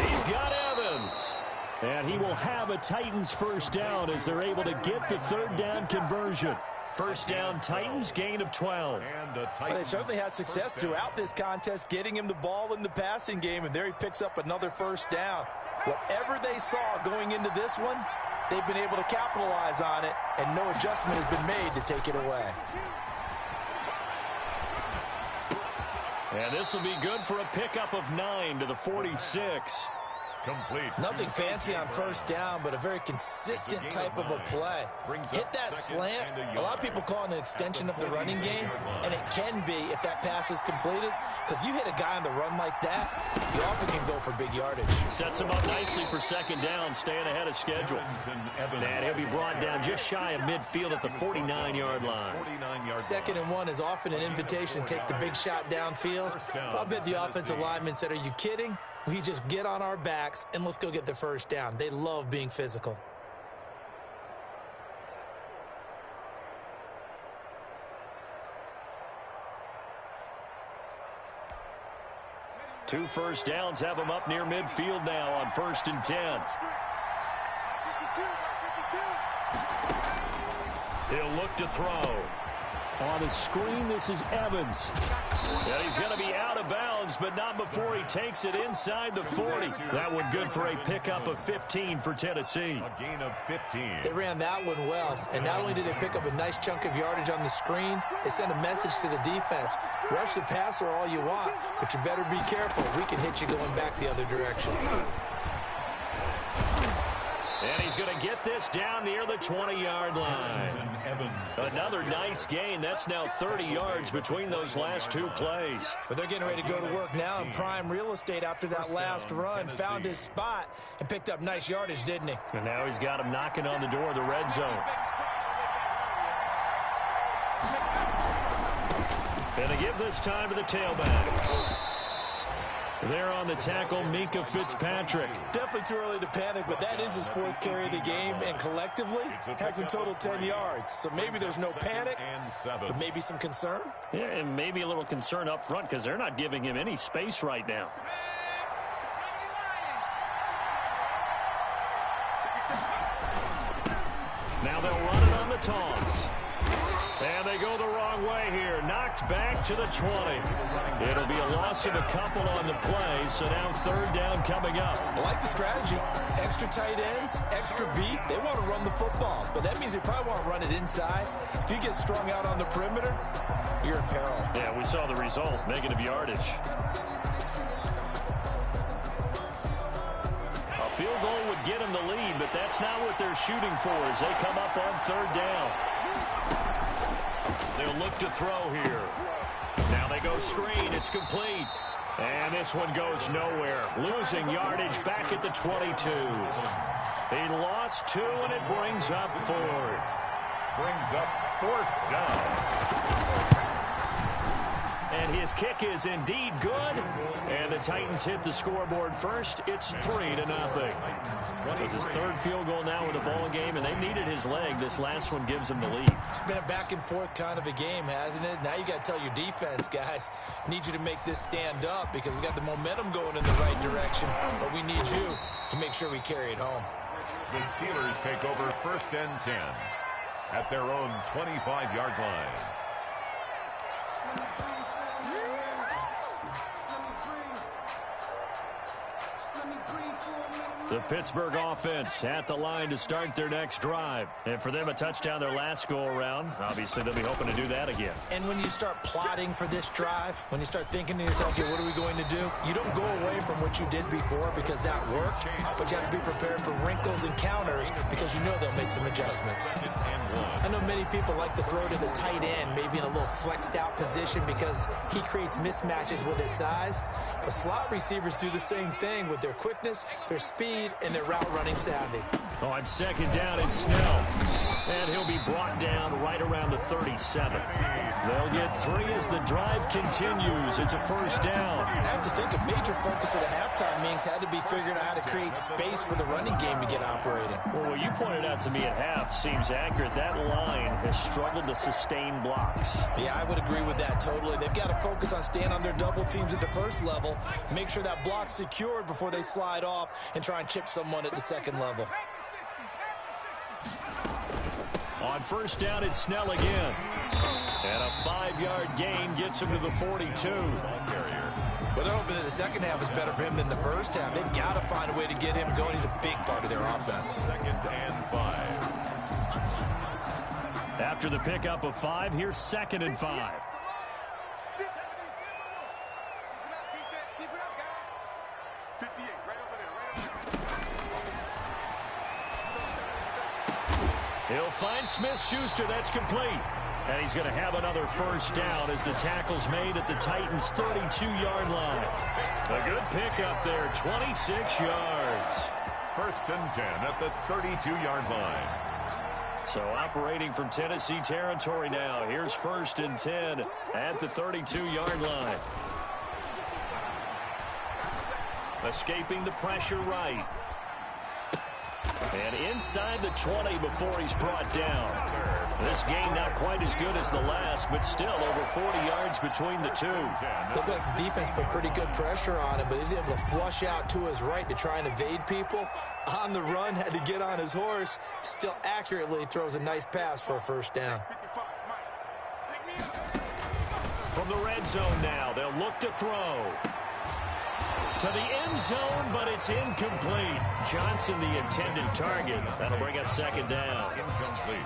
He's got Evans. And he will have a Titans first down as they're able to get the 3rd down conversion. First down, Titans, gain of 12. And the Well, they certainly had success throughout this contest getting him the ball in the passing game, and there he picks up another first down. Whatever they saw going into this one, they've been able to capitalize on it, and no adjustment has been made to take it away. And this will be good for a pickup of 9 to the 46. Complete. Nothing fancy on first down, but a very consistent type of a play. Hit that slant. A lot of people call it an extension of the running game, and it can be if that pass is completed, because you hit a guy on the run like that, you often can go for big yardage. Sets him up nicely for second down, staying ahead of schedule. And he'll be brought down just shy of midfield at the 49-yard line. 2nd and 1 is often an invitation to take the big shot downfield. I'll bet the offensive lineman said, "Are you kidding? We just get on our backs and let's go get the first down." They love being physical. Two first downs have him up near midfield now on 1st and 10. He'll look to throw. On the screen, this is Evans. And he's going to be out of bounds, but not before he takes it inside the 40. That one good for a pickup of 15 for Tennessee. A gain of 15. They ran that one well, and not only did they pick up a nice chunk of yardage on the screen, they sent a message to the defense. Rush the passer all you want, but you better be careful. We can hit you going back the other direction. And he's going to get this down near the 20-yard line. Another nice gain. That's now 30 yards between those last two plays. But they're getting ready to go to work now in prime real estate after that last run. Found his spot and picked up nice yardage, didn't he? And now he's got him knocking on the door of the red zone. Going to give this time to the tailback. There on the tackle, Minkah Fitzpatrick. Definitely too early to panic, but that is his 4th carry of the game, and collectively has in total 10 yards. So maybe there's no panic, but maybe some concern. Yeah, and maybe a little concern up front because they're not giving him any space right now. Now they'll run it on the toss. And they go the wrong way here. Knocked back to the 20. It'll be a loss of a couple on the play, so now 3rd down coming up. I like the strategy. Extra tight ends, extra beef. They want to run the football, but that means they probably want to run it inside. If you get strung out on the perimeter, you're in peril. Yeah, we saw the result, negative yardage. A field goal would get them the lead, but that's not what they're shooting for as they come up on 3rd down. They'll look to throw here. Now they go screen. It's complete. And this one goes nowhere. Losing yardage back at the 22. He lost 2, and it brings up 4th. Brings up 4th down. And his kick is indeed good. And the Titans hit the scoreboard first. It's 3-0. So it's his 3rd field goal now in the ball game, and they needed his leg. This last one gives them the lead. It's been a back and forth kind of a game, hasn't it? Now you got to tell your defense, guys, need you to make this stand up because we got the momentum going in the right direction, but we need you to make sure we carry it home. The Steelers take over 1st and 10 at their own 25-yard line. The Pittsburgh offense at the line to start their next drive. And for them, a touchdown their last go-around. Obviously, they'll be hoping to do that again. And when you start plotting for this drive, when you start thinking to yourself, okay, what are we going to do? You don't go away from what you did before because that worked, but you have to be prepared for wrinkles and counters because you know they'll make some adjustments. I know many people like to throw to the tight end, maybe in a little flexed out position because he creates mismatches with his size. But slot receivers do the same thing with their quickness, their speed, and their route running savvy. On 2nd down, it's Snell. And he'll be brought down right around the 37. They'll get 3 as the drive continues. It's a 1st down. I have to think a major focus of the halftime meetings had to be figuring out how to create space for the running game to get operating. Well, what you pointed out to me at half seems accurate. That line has struggled to sustain blocks. Yeah, I would agree with that totally. They've got to focus on staying on their double teams at the first level, make sure that block's secured before they slide off and try and chip someone at the second level. On 1st down, it's Snell again. And a 5-yard gain gets him to the 42. Well, they're hoping that the second half is better for him than the first half. They've got to find a way to get him going. He's a big part of their offense. 2nd and 5. After the pickup of 5, here's 2nd and 5. Keep it up, guys. 58, right over there, right over there. He'll find Smith-Schuster. That's complete. And he's going to have another first down as the tackle's made at the Titans' 32-yard line. A good pickup there, 26 yards. First and 10 at the 32-yard line. So operating from Tennessee territory now. Here's first and 10 at the 32-yard line. Escaping the pressure right. And inside the 20 before he's brought down. This game not quite as good as the last, but still over 40 yards between the two. Looked like the defense put pretty good pressure on him, but he's able to flush out to his right to try and evade people. On the run, had to get on his horse. Still accurately throws a nice pass for a first down. From the red zone now, they'll look to throw. To the end zone, but it's incomplete. Johnson, the intended target. That'll bring up second down. Incomplete.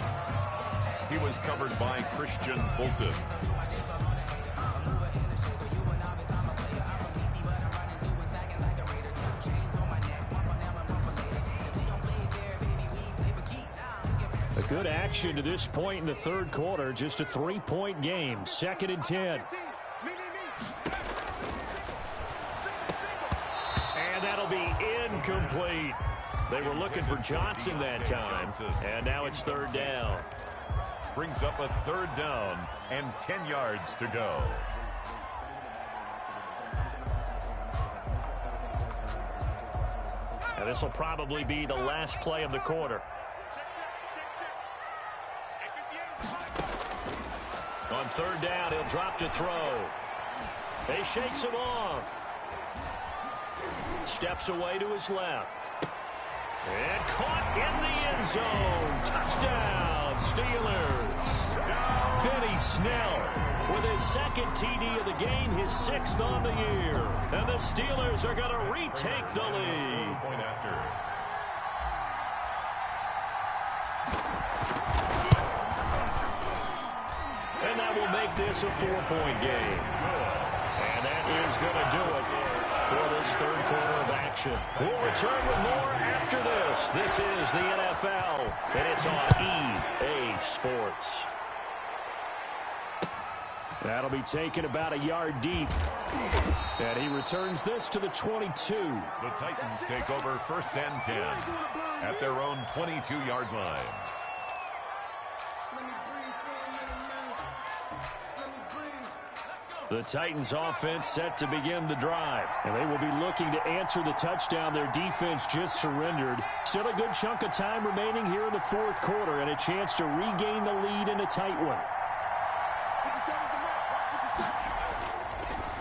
He was covered by Christian Fulton. A good action to this point in the third quarter. Just a 3-point game. Second and 10. And that'll be incomplete. They were looking for Johnson that time. And now it's third down. Brings up a third down and 10 yards to go. And this will probably be the last play of the quarter. On third down, he'll drop to throw. He shakes him off. Steps away to his left. And caught in the end zone. Touchdown, Steelers. Benny Snell with his second TD of the game, his 6th on the year. And the Steelers are going to retake the lead. Point after. And that will make this a 4-point game. And that is going to do it for this third quarter of action. We'll return with more after this. This is the NFL, and it's on EA Sports. That'll be taken about a yard deep. And he returns this to the 22. The Titans take over first and 10 at their own 22-yard line. The Titans offense set to begin the drive. And they will be looking to answer the touchdown their defense just surrendered. Still a good chunk of time remaining here in the fourth quarter and a chance to regain the lead in a tight one.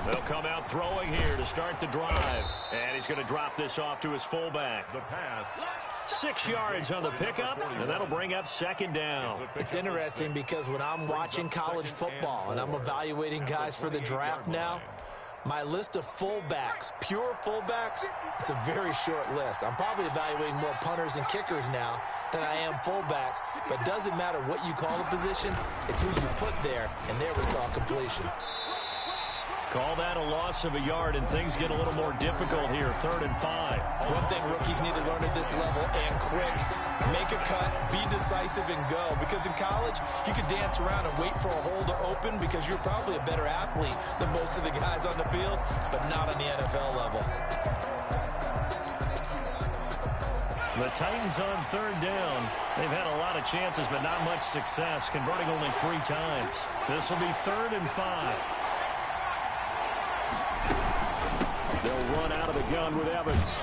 They'll come out throwing here to start the drive. And he's going to drop this off to his fullback. The pass. 6 yards on the pickup, and that'll bring up second down. It's interesting because when I'm watching college football and I'm evaluating guys for the draft now, my list of fullbacks, pure fullbacks, it's a very short list. I'm probably evaluating more punters and kickers now than I am fullbacks, but it doesn't matter what you call the position, it's who you put there, and there we saw completion. Call that a loss of a yard, and things get a little more difficult here, 3rd and 5. One thing rookies need to learn at this level, and quick, make a cut, be decisive, and go. Because in college, you could dance around and wait for a hole to open because you're probably a better athlete than most of the guys on the field, but not on the NFL level. The Titans on 3rd down. They've had a lot of chances, but not much success, converting only 3 times. This will be 3rd and 5. They'll run out of the gun with Evans.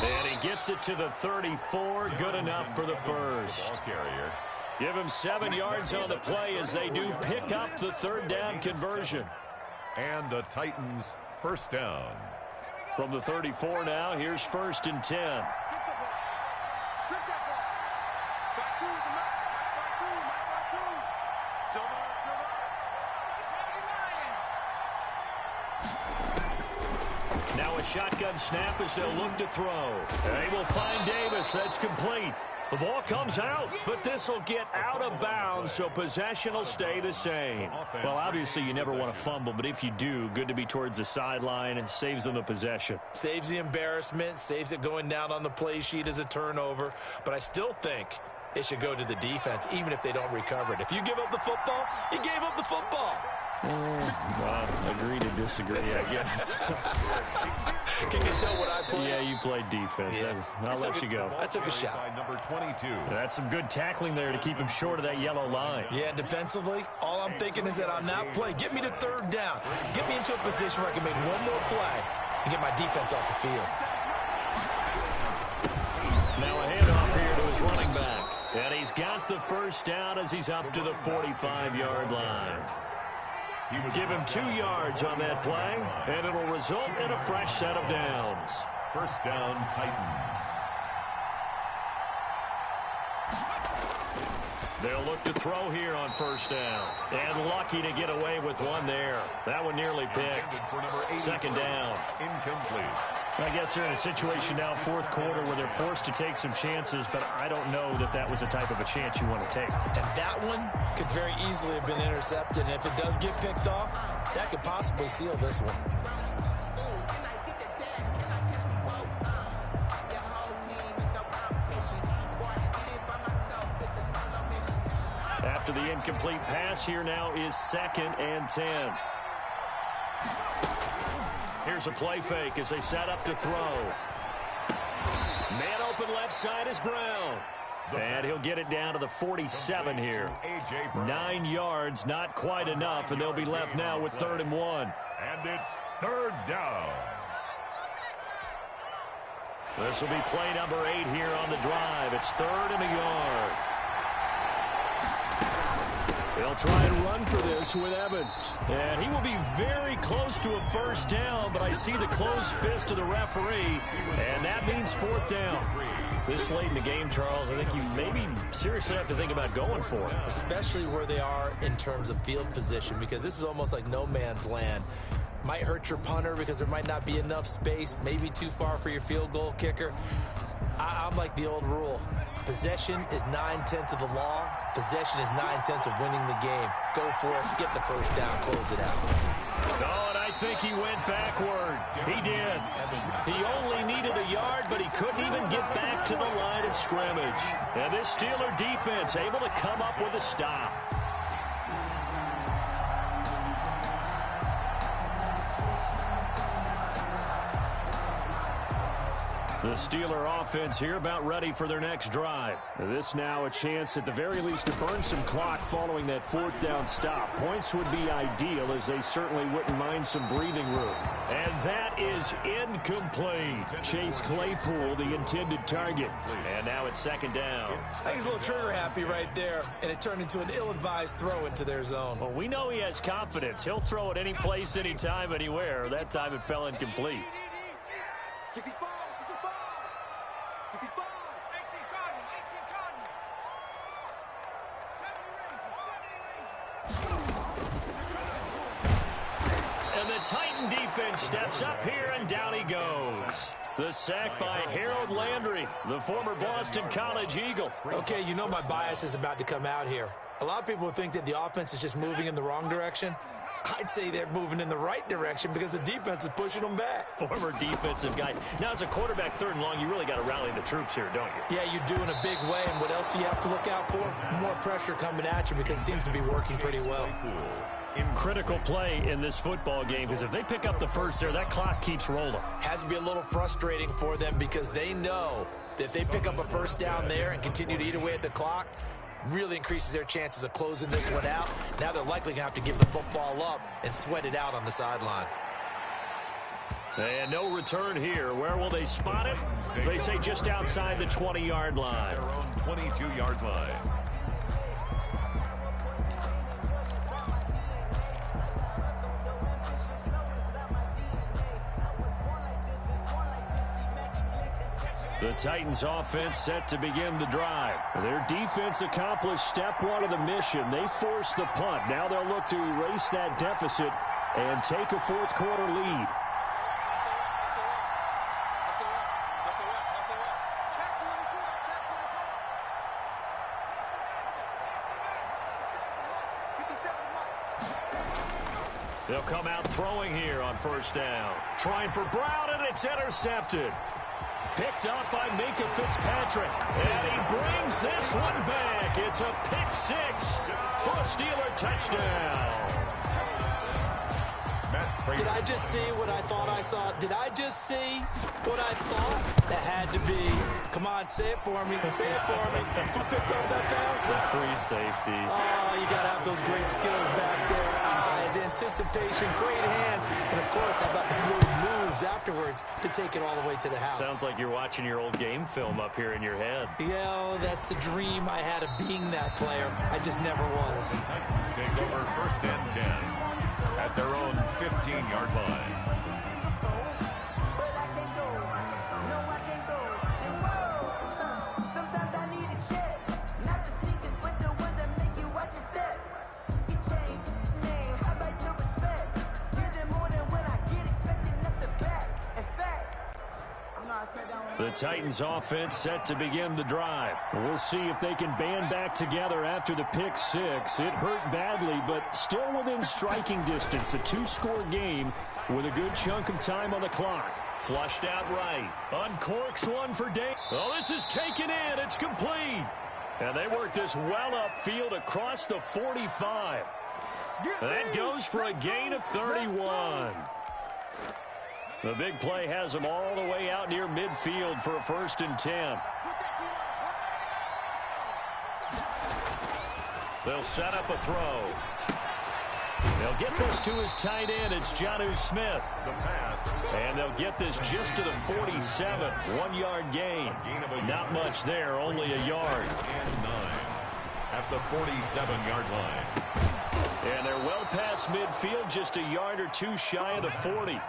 And he gets it to the 34. Good enough for the first. Give him 7 yards on the play as they do pick up the 3rd down conversion. And the Titans first down. From the 34 now, here's 1st and 10. Now a shotgun snap as they'll look to throw. They will find Davis. That's complete. The ball comes out, but this will get out of bounds, so possession will stay the same. Well, obviously you never want to fumble, but if you do, good to be towards the sideline. It saves them the possession. Saves the embarrassment, saves it going down on the play sheet as a turnover. But I still think it should go to the defense, even if they don't recover it. If you give up the football, you gave up the football. Well, agree to disagree, I guess. Can you tell what I played? Yeah, you played defense. Yeah. I'll let you go. I took a shot. Number 22. That's some good tackling there to keep him short of that yellow line. Yeah, defensively, all I'm thinking is that on that play, get me to third down. Get me into a position where I can make one more play and get my defense off the field. Now a handoff here to his running back. And he's got the first down as he's up to the 45-yard line. Give him 2 yards on that play, and it'll result in a fresh set of downs. First down, Titans. They'll look to throw here on first down. And lucky to get away with one there. That one nearly picked. Second down. Incomplete. I guess they're in a situation now, fourth quarter, where they're forced to take some chances, but I don't know that that was the type of a chance you want to take. And that one could very easily have been intercepted. And if it does get picked off, that could possibly seal this one. After the incomplete pass, here now is 2nd and 10. Here's a play fake as they set up to throw. Man open left side is Brown. And he'll get it down to the 47 here. 9 yards, not quite enough, and they'll be left now with 3rd and 1. And it's 3rd down. This will be play number 8 here on the drive. It's 3rd and a yard. They'll try and run for this with Evans. And he will be very close to a first down, but I see the closed fist of the referee, and that means 4th down. This late in the game, Charles, I think you maybe seriously have to think about going for it. Especially where they are in terms of field position, because this is almost like no man's land. Might hurt your punter because there might not be enough space, maybe too far for your field goal kicker. I'm like the old rule. Possession is 9/10 of the law. Possession is 9/10 of winning the game. Go for it. Get the first down. Close it out. Oh, and I think he went backward. He did. He only needed a yard, but he couldn't even get back to the line of scrimmage. And this Steeler defense able to come up with a stop. The Steeler offense here about ready for their next drive. This now a chance at the very least to burn some clock following that 4th down stop. Points would be ideal, as they certainly wouldn't mind some breathing room. And that is incomplete. Chase Claypool, the intended target. And now it's 2nd down. I think he's a little trigger happy right there, and it turned into an ill-advised throw into their zone. Well, we know he has confidence. He'll throw it any place, anytime, anywhere. That time it fell incomplete. 65, 65, 18 Cardinals, 18 Cardinals. 70 Rangers, 70 Rangers. And the Titan defense steps up here, and down he goes. The sack by Harold Landry, the former Boston College Eagle. Okay, you know my bias is about to come out here. A lot of people think that the offense is just moving in the wrong direction. I'd say they're moving in the right direction because the defense is pushing them back. Former defensive guy. Now, as a quarterback 3rd and long, you really got to rally the troops here, don't you? Yeah, you do in a big way. And what else do you have to look out for? More pressure coming at you, because it seems to be working pretty well. Critical play in this football game, because if they pick up the first there, that clock keeps rolling. Has to be a little frustrating for them, because they know that if they pick up a first down there and continue to eat away at the clock, really increases their chances of closing this one out. Now they're likely going to have to give the football up and sweat it out on the sideline. And no return here. Where will they spot it? They say just outside the 20-yard line. Their own 22-yard line. The Titans offense set to begin the drive. Their defense accomplished step 1 of the mission. They forced the punt. Now they'll look to erase that deficit and take a fourth quarter lead. They'll come out throwing here on first down. Trying for Brown, and it's intercepted. picked up by Minkah Fitzpatrick. And he brings this one back. It's a pick six for a Steeler touchdown. Did I just see what I thought I saw? Did I just see what I thought? That had to be. Come on, say it for me. Say it for me. Who picked up that pass? The free safety. Oh, you got to have those great skills back there. Eyes, anticipation, great hands. And, of course, how about the fluid moves afterwards to take it all the way to the house? Sounds like you're watching your old game film up here in your head. Yeah, that's the dream I had of being that player. I just never was. The Titans take over 1st and 10 at their own 15-yard line. Sometimes I need a check, not the sneakers, but the ones that make you watch your step. You change name, how about your respect? Give them more than when I get expected at the back. In fact, I'm not sat down. The Titans offense set to begin the drive. We'll see if they can band back together after the pick six. It hurt badly, but still within striking distance. A two-score game with a good chunk of time on the clock. Flushed out right. Uncorks one for Dave. Oh, this is taken in. It's complete. And they work this well upfield across the 45. That goes for a gain of 31. The big play has them all the way out near midfield for a 1st and 10. They'll set up a throw. They'll get this to his tight end. It's Jonnu Smith. The pass. And they'll get this just to the 47. 1-yard gain. Not much there, only a yard. And 9 at the 47-yard line. And they're well past midfield, just a yard or two shy of the 40.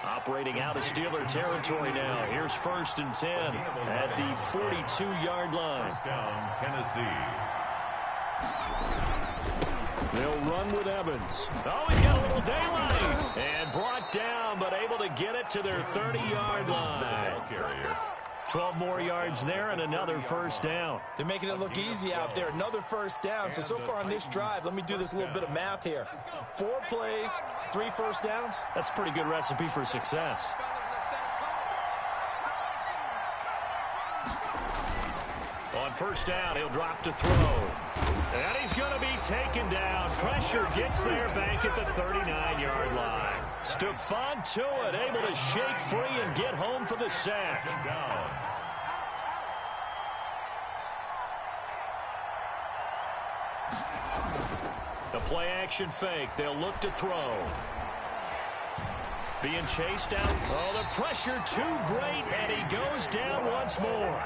Operating out of Steeler territory now. Here's 1st and 10 at the 42-yard line. First down, Tennessee. They'll run with Evans. Oh, he's got a little daylight. And brought down, but able to get it to their 30-yard line. Carrier. 12 more yards there and another 1st down. They're making it look easy out there. Another 1st down. So far on this drive, let me do this little bit of math here. 4 plays, 3 1st downs. That's a pretty good recipe for success. On 1st down, he'll drop to throw. And he's going to be taken down. Pressure gets there back at the 39-yard line. Stephon Tuitt able to shake free and get home for the sack. Down. The play-action fake. They'll look to throw. Being chased out. Oh, the pressure too great, and he goes down once more.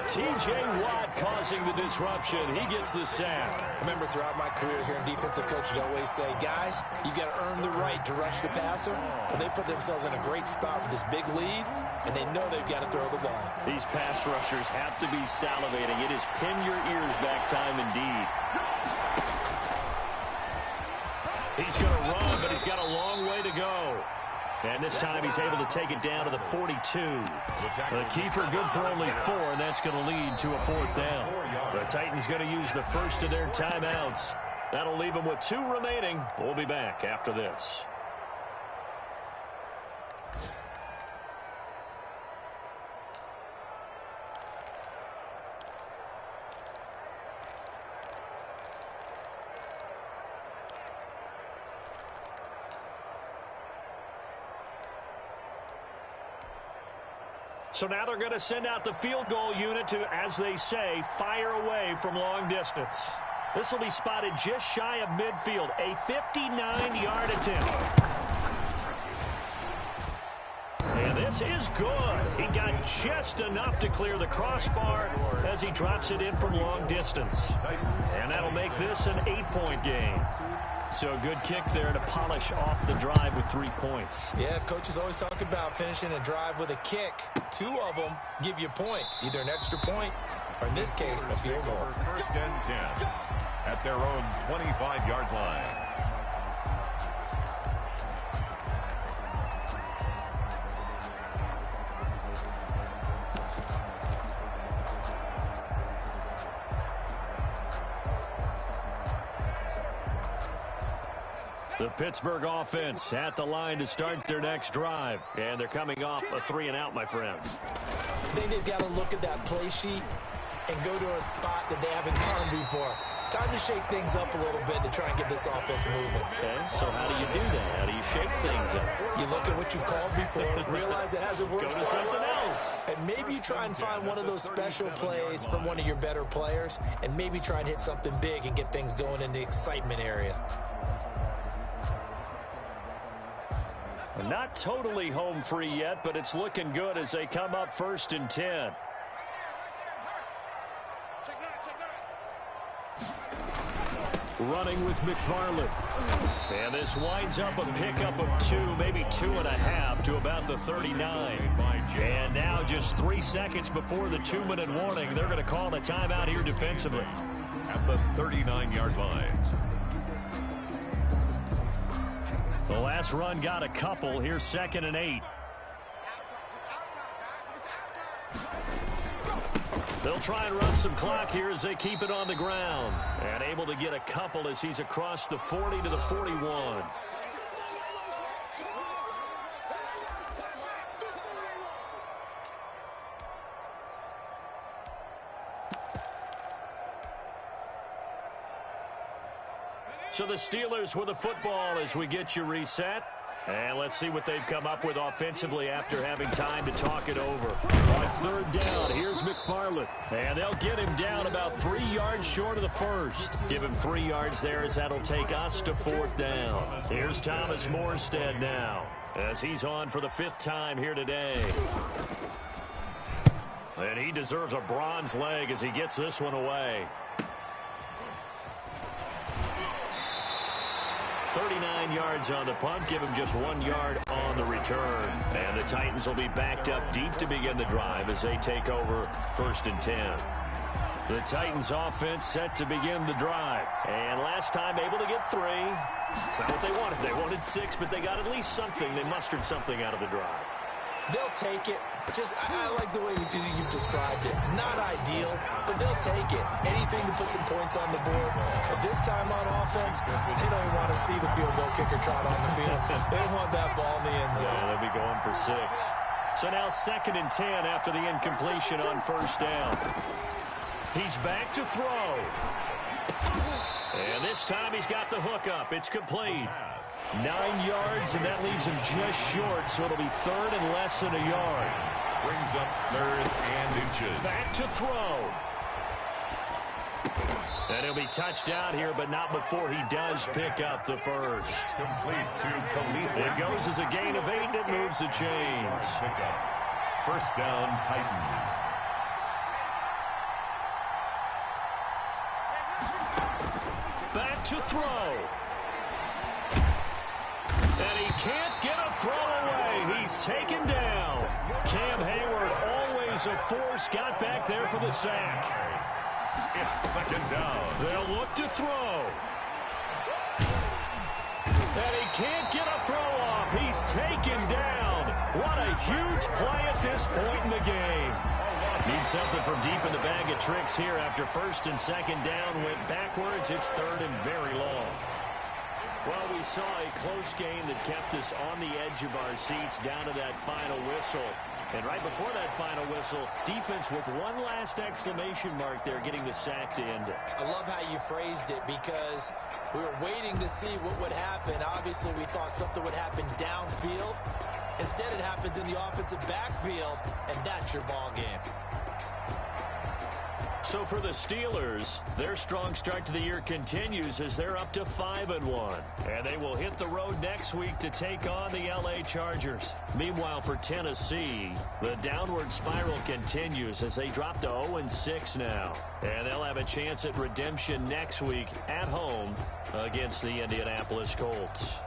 T.J. Watt causing the disruption. He gets the sack. I remember throughout my career here in defensive coaches always say, guys, you got to earn the right to rush the passer. Well, they put themselves in a great spot with this big lead, and they know they've got to throw the ball. These pass rushers have to be salivating. It is pin your ears back time indeed. He's going to run, but he's got a long way to go. And this time he's able to take it down to the 42. The keeper good for only 4, and that's going to lead to a 4th down. The Titans going to use the first of their timeouts. That'll leave them with 2 remaining. We'll be back after this. So now they're going to send out the field goal unit to, as they say, fire away from long distance. This will be spotted just shy of midfield. A 59-yard attempt. And this is good. He got just enough to clear the crossbar as he drops it in from long distance. And that'll make this an 8-point game. So a good kick there to polish off the drive with 3 points. Yeah, coaches always talk about finishing a drive with a kick. 2 of them give you points, either an extra point or, in this case, a field goal. 1st and 10 at their own 25-yard line. The Pittsburgh offense at the line to start their next drive. And they're coming off a 3-and-out, my friends. I think they've got to look at that play sheet and go to a spot that they haven't gone before. Time to shake things up a little bit to try and get this offense moving. Okay, so how do you do that? How do you shake things up? You look at what you called before, realize it hasn't worked. Go to something else. And maybe you try and find one of those special plays from one of your better players, and maybe try and hit something big and get things going in the excitement area. Not totally home free yet, but it's looking good as they come up 1st and 10. Running with McFarland. And this winds up a pickup of 2, maybe 2.5 to about the 39. And now just 3 seconds before the 2-minute warning, they're going to call the timeout here defensively. At the 39-yard line. The last run got a couple. Here's 2nd and 8. They'll try and run some clock here as they keep it on the ground. And able to get a couple as he's across the 40 to the 41. So the Steelers with the football as we get you reset. And let's see what they've come up with offensively after having time to talk it over. On 3rd down, here's McFarland. And they'll get him down about 3 yards short of the first. Give him 3 yards there as that'll take us to 4th down. Here's Thomas Morstead now as he's on for the 5th time here today. And he deserves a bronze leg as he gets this one away. 39 yards on the punt, give him just 1 yard on the return. And the Titans will be backed up deep to begin the drive as they take over 1st and 10. The Titans offense set to begin the drive. And last time able to get 3. It's not what they wanted. They wanted 6, but they got at least something. They mustered something out of the drive. They'll take it. I like the way you described it. Not ideal, but they'll take it. Anything to put some points on the board. But this time on offense, they don't even want to see the field goal kicker trot on the field. They want that ball in the end zone. Yeah, they'll be going for 6. So now 2nd and 10 after the incompletion on 1st down. He's back to throw. And this time he's got the hook up. It's complete. 9 yards, and that leaves him just short, so it'll be 3rd and less than a yard. Brings up 3rd and inches. Back to throw. And he'll be touched out here, but not before he does pick up the first. Complete to Khalil. It goes as a gain of 8, and it moves the chains. Pickup. 1st down, Titans. Back to throw. And he can't get a throw away. He's taken down. Cam Hayward, always a force, got back there for the sack. It's 2nd down. They'll look to throw. And he can't get a throw off. He's taken down. What a huge play at this point in the game. Need something from deep in the bag of tricks here after 1st and 2nd down. Went backwards. It's 3rd and very long. Well, we saw a close game that kept us on the edge of our seats down to that final whistle. And right before that final whistle, defense with one last exclamation mark there, getting the sack to end it. I love how you phrased it because we were waiting to see what would happen. Obviously, we thought something would happen downfield. Instead, it happens in the offensive backfield, and that's your ball game. So for the Steelers, their strong start to the year continues as they're up to 5-1. And they will hit the road next week to take on the LA Chargers. Meanwhile, for Tennessee, the downward spiral continues as they drop to 0-6 now. And they'll have a chance at redemption next week at home against the Indianapolis Colts.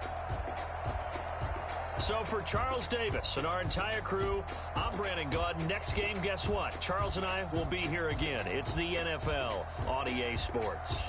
So for Charles Davis and our entire crew, I'm Brandon Gaudin. Next game, guess what? Charles and I will be here again. It's the NFL on EA Sports.